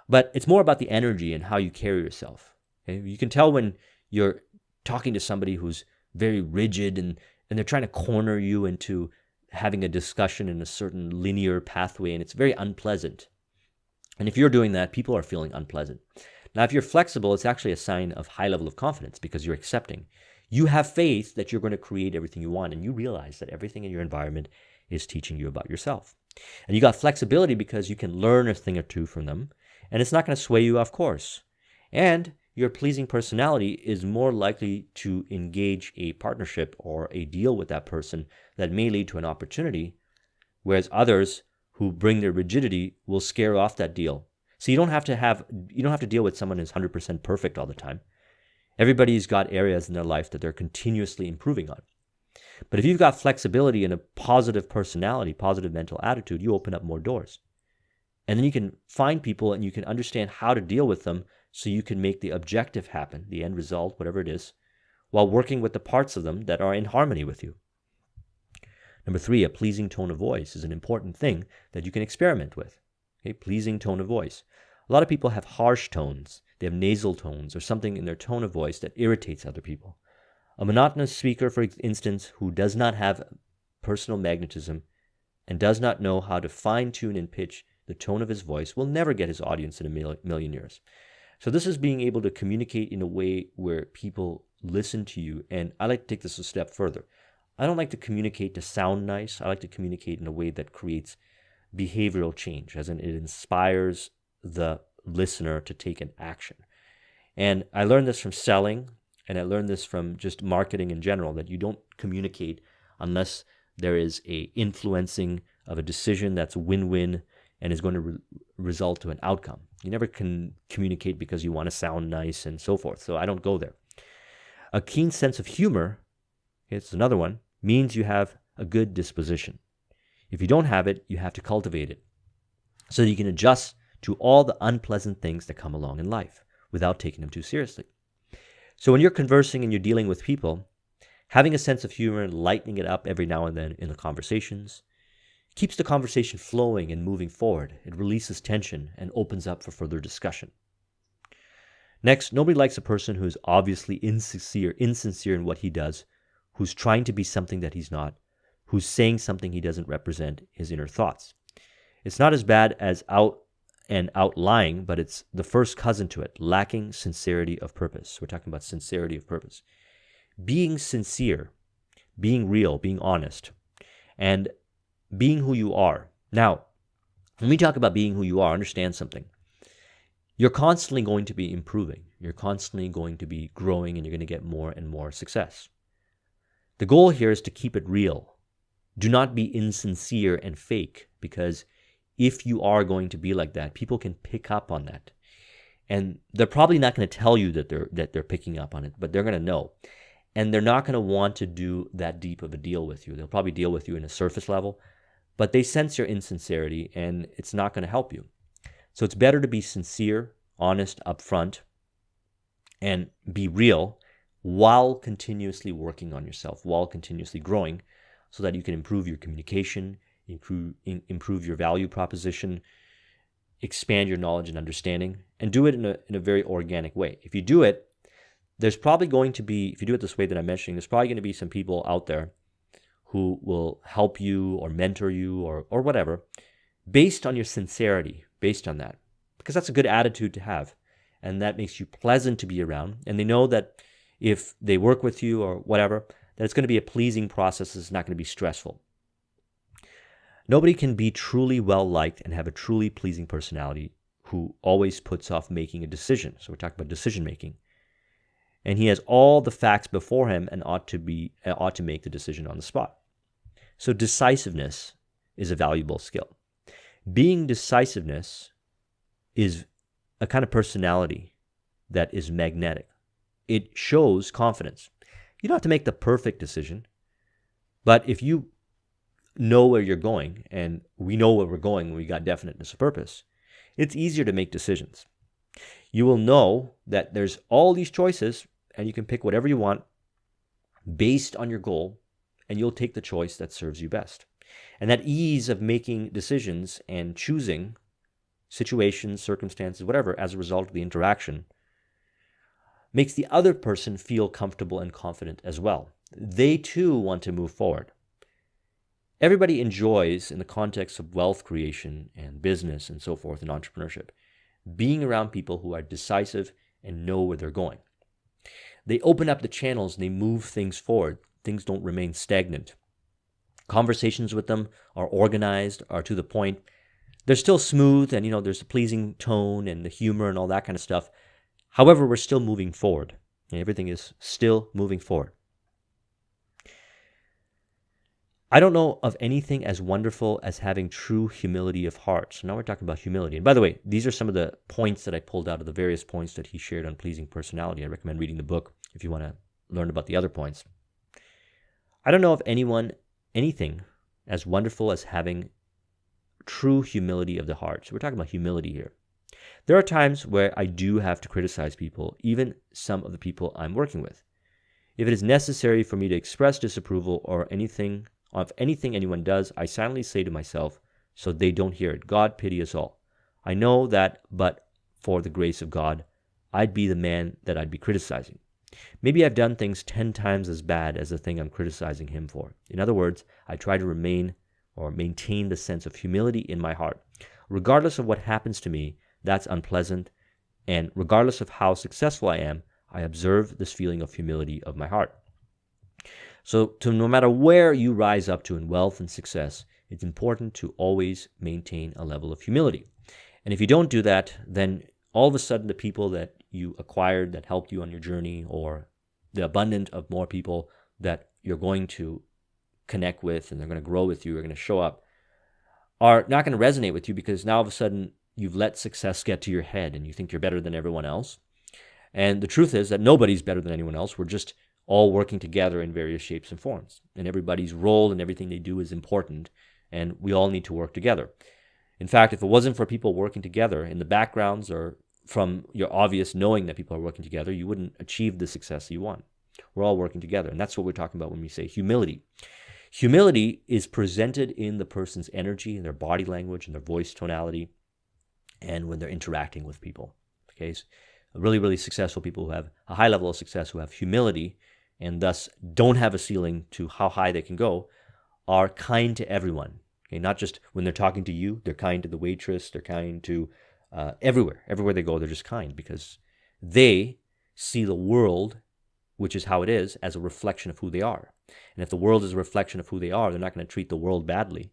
But it's more about the energy and how you carry yourself. Okay? You can tell when you're talking to somebody who's very rigid and they're trying to corner you into having a discussion in a certain linear pathway, and it's very unpleasant. And if you're doing that, people are feeling unpleasant. Now, if you're flexible, it's actually a sign of high level of confidence because you're accepting. You have faith that you're going to create everything you want, and you realize that everything in your environment is teaching you about yourself. And you got flexibility because you can learn a thing or two from them, and it's not going to sway you off course. And your pleasing personality is more likely to engage a partnership or a deal with that person that may lead to an opportunity, whereas others who bring their rigidity will scare off that deal. So you don't have to deal with someone who's 100% perfect all the time. Everybody's got areas in their life that they're continuously improving on. But if you've got flexibility and a positive personality, positive mental attitude, you open up more doors. And then you can find people and you can understand how to deal with them so you can make the objective happen, the end result, whatever it is, while working with the parts of them that are in harmony with you. Number 3, a pleasing tone of voice is an important thing that you can experiment with. Okay, pleasing tone of voice. A lot of people have harsh tones. They have nasal tones or something in their tone of voice that irritates other people. A monotonous speaker, for instance, who does not have personal magnetism and does not know how to fine-tune and pitch the tone of his voice will never get his audience in a million years. So this is being able to communicate in a way where people listen to you. And I like to take this a step further. I don't like to communicate to sound nice. I like to communicate in a way that creates behavioral change, as in it inspires the listener to take an action. And I learned this from selling, and I learned this from just marketing in general, that you don't communicate unless there is a influencing of a decision that's win-win and is going to result to an outcome. You never can communicate because you want to sound nice and so forth. So I don't go there. A keen sense of humor, it's another one, means you have a good disposition. If you don't have it, you have to cultivate it so that you can adjust to all the unpleasant things that come along in life without taking them too seriously. So when you're conversing and you're dealing with people, having a sense of humor and lightening it up every now and then in the conversations keeps the conversation flowing and moving forward. It releases tension and opens up for further discussion. Next, nobody likes a person who is obviously insincere in what he does, who's trying to be something that he's not, who's saying something he doesn't represent his inner thoughts. It's not as bad as out lying, but it's the first cousin to it, lacking sincerity of purpose. We're talking about sincerity of purpose. Being sincere, being real, being honest, and being who you are. Now, when we talk about being who you are, understand something. You're constantly going to be improving. You're constantly going to be growing, and you're going to get more and more success. The goal here is to keep it real. Do not be insincere and fake, because if you are going to be like that, people can pick up on that. And they're probably not going to tell you that they're picking up on it, but they're going to know. And they're not going to want to do that deep of a deal with you. They'll probably deal with you in a surface level, but they sense your insincerity, and it's not going to help you. So it's better to be sincere, honest, upfront, and be real while continuously working on yourself, while continuously growing, so that you can improve your communication, improve your value proposition, expand your knowledge and understanding, and do it in a very organic way. If you do it, there's probably going to be, if you do it this way that I'm mentioning, there's probably going to be some people out there who will help you or mentor you or whatever, based on your sincerity, based on that. Because that's a good attitude to have. And that makes you pleasant to be around. And they know that if they work with you or whatever, that it's going to be a pleasing process. It's not going to be stressful. Nobody can be truly well-liked and have a truly pleasing personality who always puts off making a decision. So we're talking about decision-making. And he has all the facts before him and ought to make the decision on the spot. So decisiveness is a valuable skill. Being decisiveness is a kind of personality that is magnetic. it shows confidence. You don't have to make the perfect decision, but if you know where you're going, and we know where we're going when we got definiteness of purpose, it's easier to make decisions. You will know that there's all these choices, and you can pick whatever you want based on your goal, and you'll take the choice that serves you best. And that ease of making decisions and choosing situations, circumstances, whatever, as a result of the interaction, makes the other person feel comfortable and confident as well. They too want to move forward. Everybody enjoys, in the context of wealth creation and business and so forth and entrepreneurship, being around people who are decisive and know where they're going. They open up the channels and they move things forward. Things don't remain stagnant. Conversations with them are organized, are to the point. They're still smooth, and there's a pleasing tone and the humor and all that kind of stuff. However, we're still moving forward. And everything is still moving forward. I don't know of anything as wonderful as having true humility of heart. So now we're talking about humility. And by the way, these are some of the points that I pulled out of the various points that he shared on pleasing personality. I recommend reading the book if you want to learn about the other points. I don't know of anything as wonderful as having true humility of the heart. So we're talking about humility here. There are times where I do have to criticize people, even some of the people I'm working with. If it is necessary for me to express disapproval or anything anyone does, I silently say to myself, so they don't hear it, God pity us all. I know that, but for the grace of God, I'd be the man that I'd be criticizing. Maybe I've done things 10 times as bad as the thing I'm criticizing him for. In other words, I try to maintain the sense of humility in my heart. Regardless of what happens to me, that's unpleasant, and regardless of how successful I am, I observe this feeling of humility of my heart. So no matter where you rise up to in wealth and success, it's important to always maintain a level of humility. And if you don't do that, then all of a sudden the people that you acquired that helped you on your journey, or the abundance of more people that you're going to connect with and they're going to grow with you, are going to show up, are not going to resonate with you, because now all of a sudden you've let success get to your head and you think you're better than everyone else. And the truth is that nobody's better than anyone else. We're just all working together in various shapes and forms. And everybody's role and everything they do is important, and we all need to work together. In fact, if it wasn't for people working together in the backgrounds, or from your obvious knowing that people are working together, you wouldn't achieve the success you want. We're all working together, and that's what we're talking about when we say humility. Humility is presented in the person's energy, in their body language, in their voice tonality, and when they're interacting with people. Okay, so really, really successful people who have a high level of success, who have humility, and thus don't have a ceiling to how high they can go, are kind to everyone. Okay, not just when they're talking to you, they're kind to the waitress, they're kind to everywhere. Everywhere they go, they're just kind, because they see the world, which is how it is, as a reflection of who they are. And if the world is a reflection of who they are, they're not going to treat the world badly.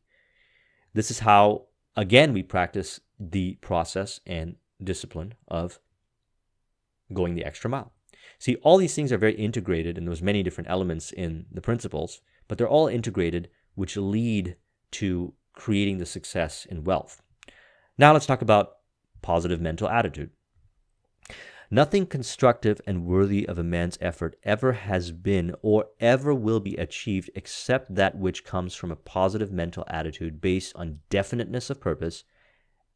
This is how, again, we practice the process and discipline of going the extra mile. See, all these things are very integrated, and there's many different elements in the principles, but they're all integrated, which lead to creating the success in wealth. Now let's talk about positive mental attitude. Nothing constructive and worthy of a man's effort ever has been or ever will be achieved except that which comes from a positive mental attitude based on definiteness of purpose,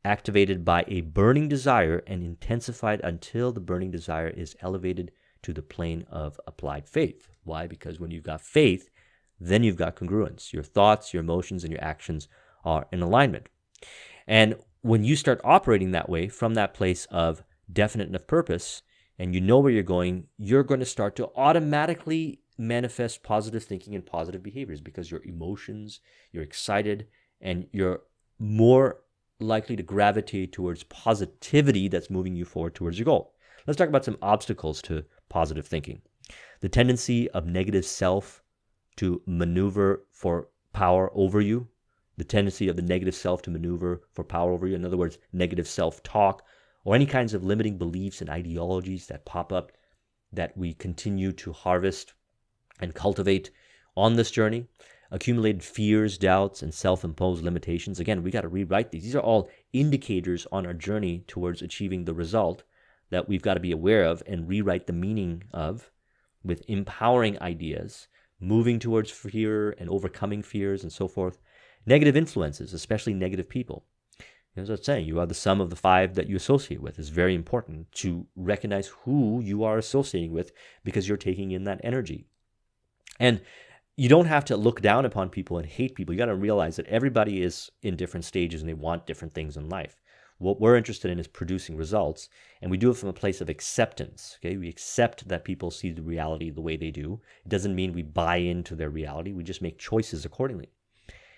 activated by a burning desire and intensified until the burning desire is elevated to the plane of applied faith. Why? Because when you've got faith, then you've got congruence. Your thoughts, your emotions, and your actions are in alignment. And when you start operating that way, from that place of definite enough purpose, and you know where you're going to start to automatically manifest positive thinking and positive behaviors, because your emotions, you're excited, and you're more likely to gravitate towards positivity that's moving you forward towards your goal. Let's talk about some obstacles to positive thinking. The tendency of negative self to maneuver for power over you. The tendency of the negative self to maneuver for power over you. In other words, negative self-talk, or any kinds of limiting beliefs and ideologies that pop up that we continue to harvest and cultivate on this journey. Accumulated fears, doubts, and self-imposed limitations. Again, we got to rewrite these. These are all indicators on our journey towards achieving the result that we've got to be aware of and rewrite the meaning of with empowering ideas, moving towards fear and overcoming fears and so forth. Negative influences, especially negative people. As I was saying, you are the sum of the 5 that you associate with. It's very important to recognize who you are associating with because you're taking in that energy. And you don't have to look down upon people and hate people. You got to realize that everybody is in different stages and they want different things in life. What we're interested in is producing results, and we do it from a place of acceptance. Okay, we accept that people see the reality the way they do. It doesn't mean we buy into their reality. We just make choices accordingly.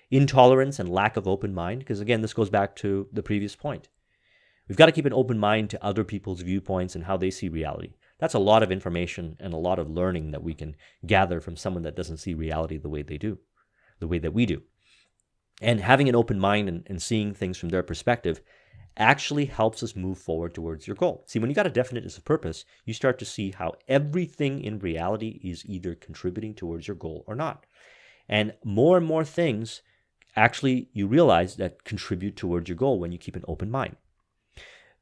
Intolerance and lack of open mind, because again, this goes back to the previous point. We've got to keep an open mind to other people's viewpoints and how they see reality. That's a lot of information and a lot of learning that we can gather from someone that doesn't see reality the way they do, the way that we do. And having an open mind and seeing things from their perspective actually helps us move forward towards your goal. See, when you got a definiteness of purpose, you start to see how everything in reality is either contributing towards your goal or not. And more things actually you realize that contribute towards your goal when you keep an open mind.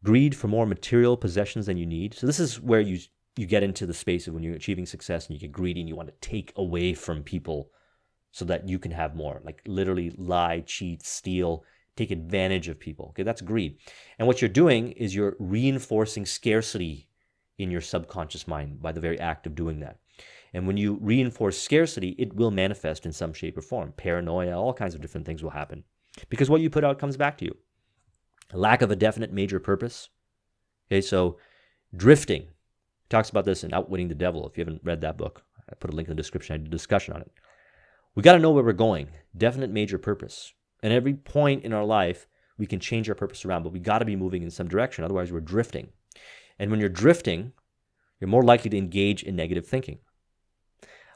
Greed for more material possessions than you need. So this is where you get into the space of when you're achieving success and you get greedy and you want to take away from people so that you can have more. Like literally lie, cheat, steal, take advantage of people. Okay, that's greed. And what you're doing is you're reinforcing scarcity in your subconscious mind by the very act of doing that. And when you reinforce scarcity, it will manifest in some shape or form. Paranoia, all kinds of different things will happen. Because what you put out comes back to you. Lack of a definite major purpose. Okay, so drifting. Talks about this in Outwitting the Devil. If you haven't read that book, I put a link in the description. I did a discussion on it. We got to know where we're going. Definite major purpose. And every point in our life, we can change our purpose around, but we got to be moving in some direction. Otherwise, we're drifting. And when you're drifting, you're more likely to engage in negative thinking.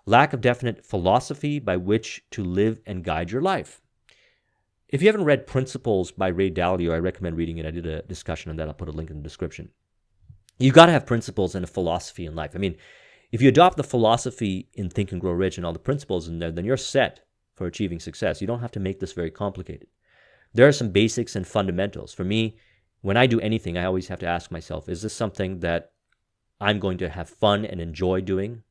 Lack of definite philosophy by which to live and guide your life. If you haven't read Principles by Ray Dalio, I recommend reading it. I did a discussion on that. I'll put a link in the description. You got to have principles and a philosophy in life. I mean, if you adopt the philosophy in Think and Grow Rich and all the principles in there, then you're set for achieving success. You don't have to make this very complicated. There are some basics and fundamentals. For me, when I do anything, I always have to ask myself, is this something that I'm going to have fun and enjoy doing?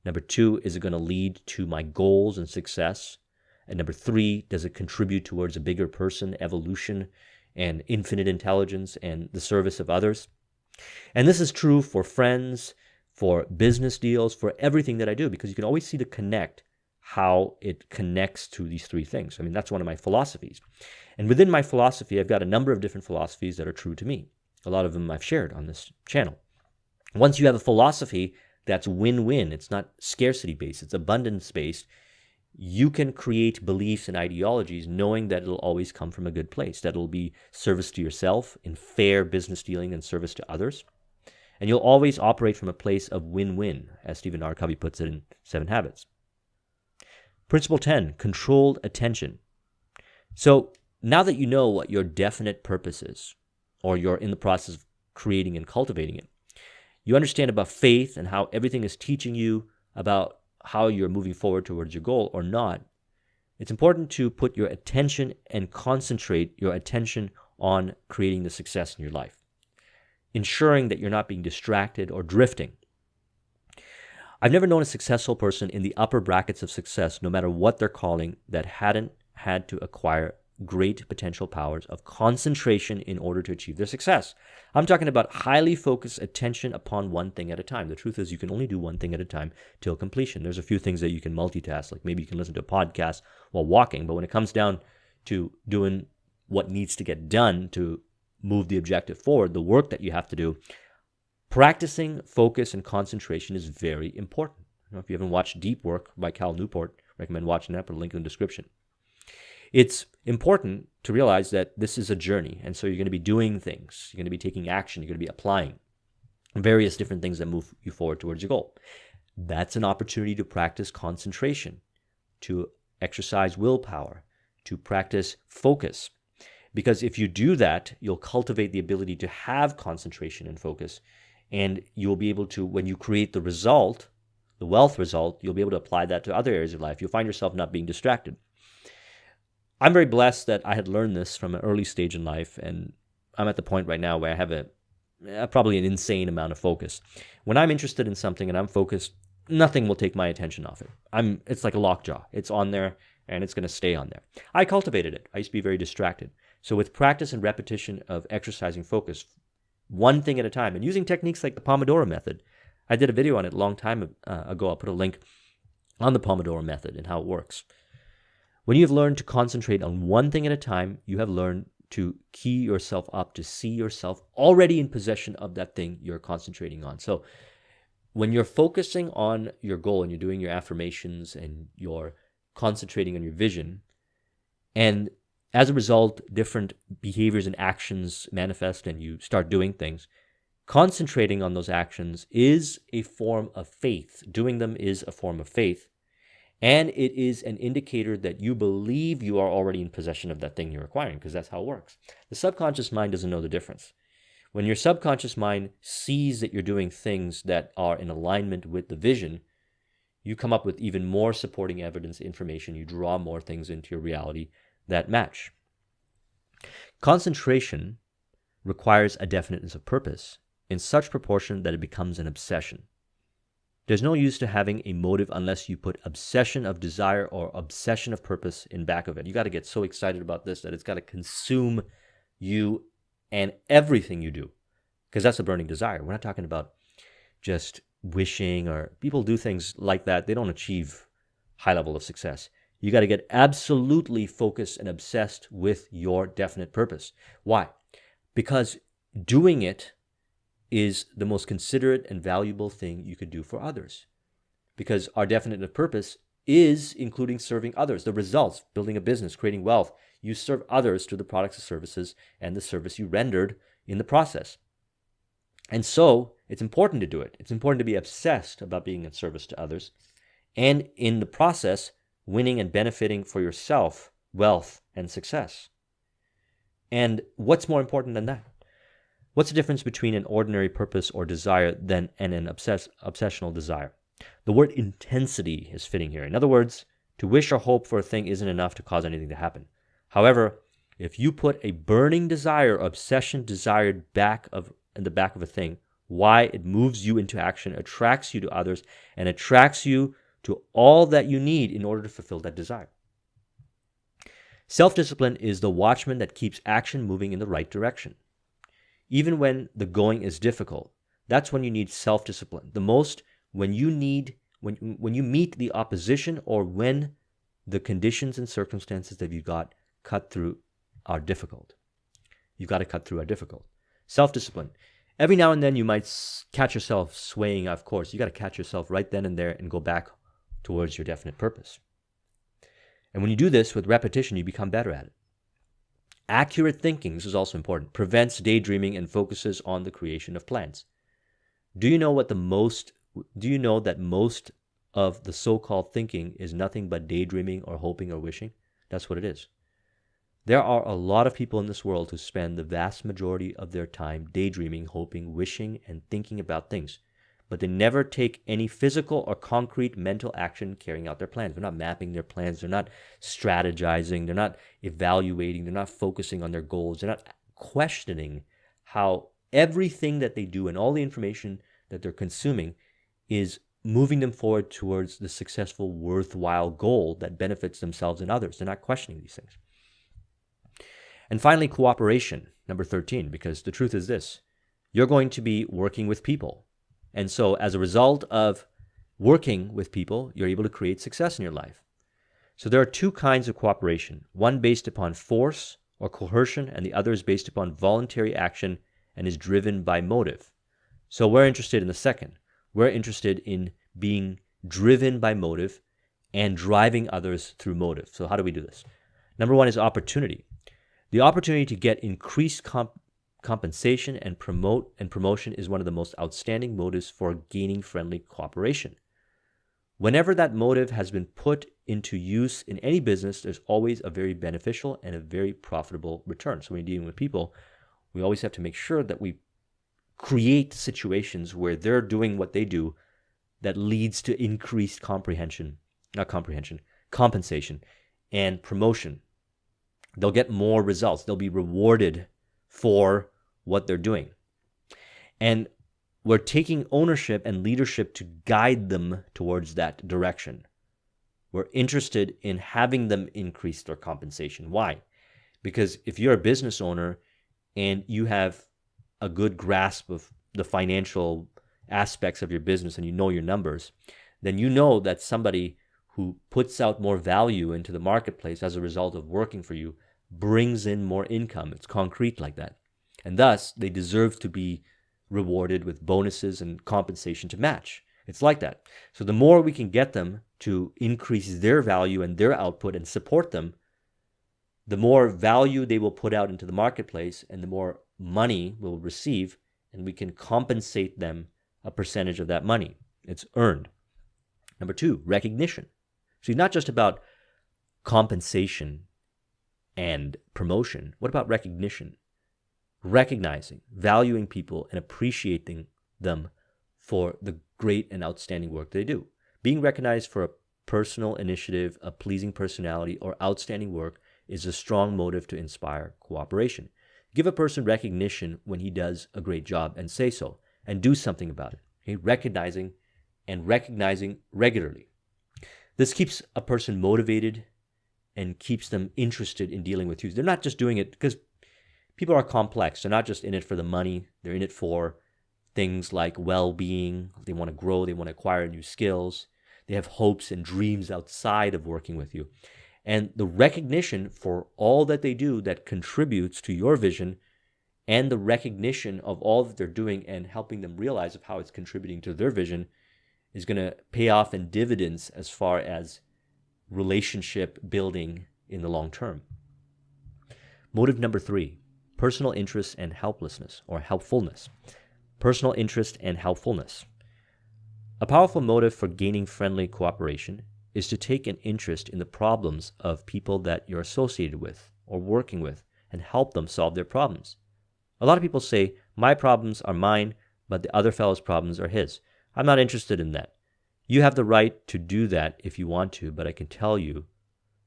Number 2, is it going to lead to my goals and success? And number 3, does it contribute towards a bigger person, evolution, and infinite intelligence and the service of others? And this is true for friends, for business deals, for everything that I do, because you can always see the connect, how it connects to these 3 things. I mean, that's one of my philosophies. And within my philosophy, I've got a number of different philosophies that are true to me. A lot of them I've shared on this channel. Once you have a philosophy that's win-win, it's not scarcity-based, it's abundance-based, you can create beliefs and ideologies knowing that it'll always come from a good place, that it'll be service to yourself in fair business dealing and service to others. And you'll always operate from a place of win-win, as Stephen R. Covey puts it in 7 Habits. Principle 10, controlled attention. So now that you know what your definite purpose is, or you're in the process of creating and cultivating it, you understand about faith and how everything is teaching you about how you're moving forward towards your goal or not. It's important to put your attention and concentrate your attention on creating the success in your life, ensuring that you're not being distracted or drifting. I've never known a successful person in the upper brackets of success, no matter what they're calling, that hadn't had to acquire great potential powers of concentration in order to achieve their success. I'm talking about highly focused attention upon one thing at a time. The truth is you can only do one thing at a time till completion. There's a few things that you can multitask, like maybe you can listen to a podcast while walking, but when it comes down to doing what needs to get done to move the objective forward, the work that you have to do, practicing focus and concentration is very important. If you haven't watched Deep Work by Cal Newport, recommend watching that. Put a link in the description. It's important to realize that this is a journey, and so you're going to be doing things. You're going to be taking action. You're going to be applying various different things that move you forward towards your goal. That's an opportunity to practice concentration, to exercise willpower, to practice focus. Because if you do that, you'll cultivate the ability to have concentration and focus, and you'll be able to, when you create the result, the wealth result, you'll be able to apply that to other areas of life. You'll find yourself not being distracted. I'm very blessed that I had learned this from an early stage in life, and I'm at the point right now where I have a probably an insane amount of focus. When I'm interested in something and I'm focused, nothing will take my attention off it. It's like a lockjaw. It's on there and it's going to stay on there. I cultivated it. I used to be very distracted. So with practice and repetition of exercising focus, one thing at a time, and using techniques like the Pomodoro method, I did a video on it a long time ago. I'll put a link on the Pomodoro method and how it works. When you've learned to concentrate on one thing at a time, you have learned to key yourself up to see yourself already in possession of that thing you're concentrating on. So when you're focusing on your goal and you're doing your affirmations and you're concentrating on your vision, and as a result, different behaviors and actions manifest and you start doing things, concentrating on those actions is a form of faith. Doing them is a form of faith. And it is an indicator that you believe you are already in possession of that thing you're acquiring, because that's how it works. The subconscious mind doesn't know the difference. When your subconscious mind sees that you're doing things that are in alignment with the vision, you come up with even more supporting evidence, information. You draw more things into your reality that match. Concentration requires a definiteness of purpose in such proportion that it becomes an obsession. There's no use to having a motive unless you put obsession of desire or obsession of purpose in back of it. You got to get so excited about this that it's got to consume you and everything you do, because that's a burning desire. We're not talking about just wishing, or people do things like that. They don't achieve high level of success. You got to get absolutely focused and obsessed with your definite purpose. Why? Because doing it is the most considerate and valuable thing you could do for others. Because our definite purpose is including serving others. The results, building a business, creating wealth, you serve others through the products and services and the service you rendered in the process. And so it's important to do it. It's important to be obsessed about being in service to others, and in the process, winning and benefiting for yourself, wealth and success. And what's more important than that? What's the difference between an ordinary purpose or desire and an obsessional desire? The word intensity is fitting here. In other words, to wish or hope for a thing isn't enough to cause anything to happen. However, if you put a burning desire or obsession desired in the back of a thing, why it moves you into action, attracts you to others, and attracts you to all that you need in order to fulfill that desire. Self-discipline is the watchman that keeps action moving in the right direction. Even when the going is difficult, that's when you need self-discipline. The most when you meet the opposition, or when the conditions and circumstances that you got cut through are difficult. You've got to cut through are difficult. Self-discipline. Every now and then you might catch yourself swaying off course. You got to catch yourself right then and there and go back towards your definite purpose. And when you do this with repetition, you become better at it. Accurate thinking, this is also important, prevents daydreaming and focuses on the creation of plans. Do you know that most of the so-called thinking is nothing but daydreaming or hoping or wishing? That's what it is. There are a lot of people in this world who spend the vast majority of their time daydreaming, hoping, wishing, and thinking about things, but they never take any physical or concrete mental action carrying out their plans. They're not mapping their plans. They're not strategizing. They're not evaluating. They're not focusing on their goals. They're not questioning how everything that they do and all the information that they're consuming is moving them forward towards the successful, worthwhile goal that benefits themselves and others. They're not questioning these things. And finally, cooperation, number 13, because the truth is this: you're going to be working with people. And so as a result of working with people, you're able to create success in your life. So there are two kinds of cooperation, one based upon force or coercion, and the other is based upon voluntary action and is driven by motive. So we're interested in the second. We're interested in being driven by motive and driving others through motive. So how do we do this? Number one is opportunity. The opportunity to get increased compensation and promotion is one of the most outstanding motives for gaining friendly cooperation. Whenever that motive has been put into use in any business, there's always a very beneficial and a very profitable return. So when you're dealing with people, we always have to make sure that we create situations where they're doing what they do that leads to increased compensation and promotion. They'll get more results. They'll be rewarded for what they're doing. And we're taking ownership and leadership to guide them towards that direction. We're interested in having them increase their compensation. Why? Because if you're a business owner and you have a good grasp of the financial aspects of your business and you know your numbers, then you know that somebody who puts out more value into the marketplace as a result of working for you brings in more income. It's concrete like that. And thus, they deserve to be rewarded with bonuses and compensation to match. It's like that. So the more we can get them to increase their value and their output and support them, the more value they will put out into the marketplace and the more money we'll receive, and we can compensate them a percentage of that money. It's earned. Number 2, recognition. So it's not just about compensation and promotion. What about recognition? Recognizing, valuing people, and appreciating them for the great and outstanding work they do. Being recognized for a personal initiative, a pleasing personality, or outstanding work is a strong motive to inspire cooperation. Give a person recognition when he does a great job and say so, and do something about it. Okay? Recognizing regularly. This keeps a person motivated and keeps them interested in dealing with you. They're not just doing it because people are complex. They're not just in it for the money. They're in it for things like well-being. They want to grow. They want to acquire new skills. They have hopes and dreams outside of working with you. And the recognition for all that they do that contributes to your vision, and the recognition of all that they're doing and helping them realize of how it's contributing to their vision, is going to pay off in dividends as far as relationship building in the long term. Motive number 3, personal interest and helplessness or helpfulness. Personal interest and helpfulness. A powerful motive for gaining friendly cooperation is to take an interest in the problems of people that you're associated with or working with and help them solve their problems. A lot of people say, my problems are mine, but the other fellow's problems are his. I'm not interested in that. You have the right to do that if you want to, but I can tell you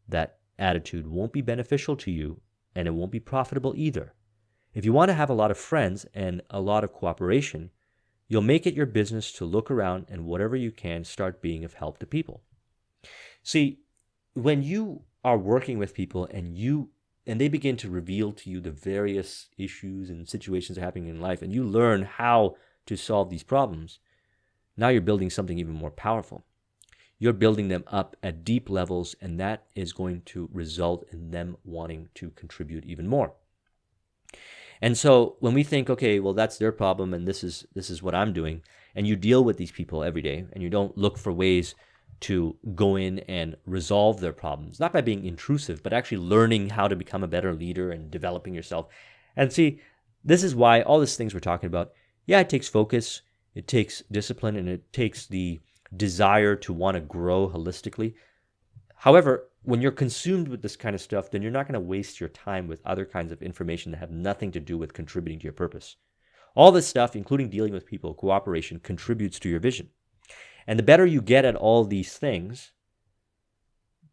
that attitude won't be beneficial to you and it won't be profitable either. If you want to have a lot of friends and a lot of cooperation, you'll make it your business to look around and whatever you can start being of help to people. See, when you are working with people and they begin to reveal to you the various issues and situations happening in life, and you learn how to solve these problems, now you're building something even more powerful. You're building them up at deep levels, and that is going to result in them wanting to contribute even more. And so when we think, okay, well, that's their problem and this is what I'm doing, and you deal with these people every day and you don't look for ways to go in and resolve their problems, not by being intrusive, but actually learning how to become a better leader and developing yourself. And see, this is why all these things we're talking about, yeah, it takes focus, it takes discipline, and it takes the desire to want to grow holistically. However, when you're consumed with this kind of stuff, then you're not going to waste your time with other kinds of information that have nothing to do with contributing to your purpose. All this stuff, including dealing with people, cooperation, contributes to your vision. And the better you get at all these things,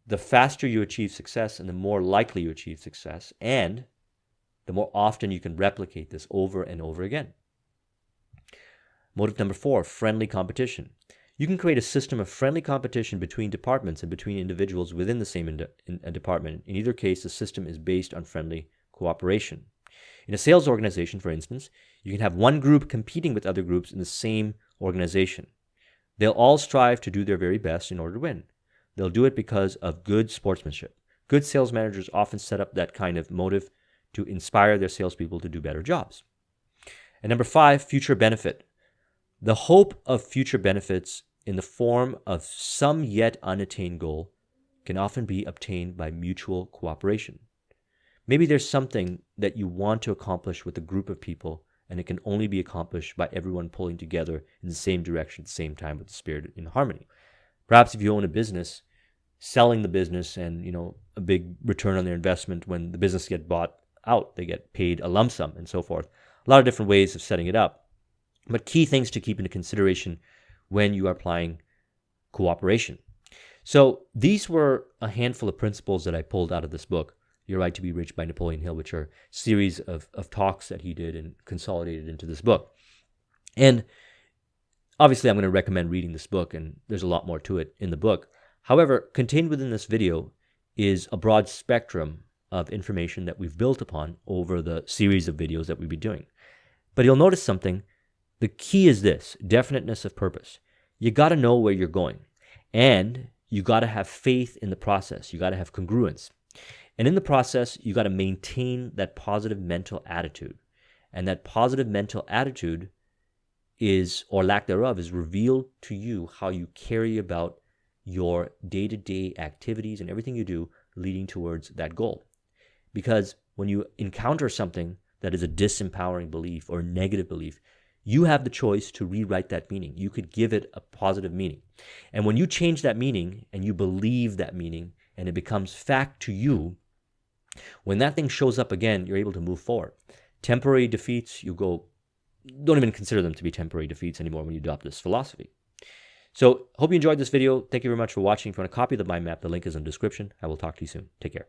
the faster you achieve success and the more likely you achieve success, and the more often you can replicate this over and over again. Motive number 4, friendly competition. You can create a system of friendly competition between departments and between individuals within the same department. In either case, the system is based on friendly cooperation. In a sales organization, for instance, you can have one group competing with other groups in the same organization. They'll all strive to do their very best in order to win. They'll do it because of good sportsmanship. Good sales managers often set up that kind of motive to inspire their salespeople to do better jobs. And number 5, future benefit. The hope of future benefits in the form of some yet unattained goal can often be obtained by mutual cooperation. Maybe there's something that you want to accomplish with a group of people, and it can only be accomplished by everyone pulling together in the same direction at the same time with the spirit in harmony. Perhaps if you own a business, selling the business and a big return on their investment when the business gets bought out, they get paid a lump sum and so forth. A lot of different ways of setting it up. But key things to keep into consideration when you are applying cooperation. So these were a handful of principles that I pulled out of this book, Your Right to Be Rich by Napoleon Hill, which are a series of talks that he did and consolidated into this book. And obviously, I'm going to recommend reading this book, and there's a lot more to it in the book. However, contained within this video is a broad spectrum of information that we've built upon over the series of videos that we've been doing. But you'll notice something. The key is this: definiteness of purpose. You got to know where you're going, and you got to have faith in the process. You got to have congruence. And in the process, you got to maintain that positive mental attitude. And that positive mental attitude is, or lack thereof, is revealed to you how you carry about your day-to-day activities and everything you do leading towards that goal. Because when you encounter something that is a disempowering belief or negative belief, you have the choice to rewrite that meaning. You could give it a positive meaning. And when you change that meaning and you believe that meaning and it becomes fact to you, when that thing shows up again, you're able to move forward. Temporary defeats, don't even consider them to be temporary defeats anymore when you adopt this philosophy. So, hope you enjoyed this video. Thank you very much for watching. If you want a copy of the mind map, the link is in the description. I will talk to you soon. Take care.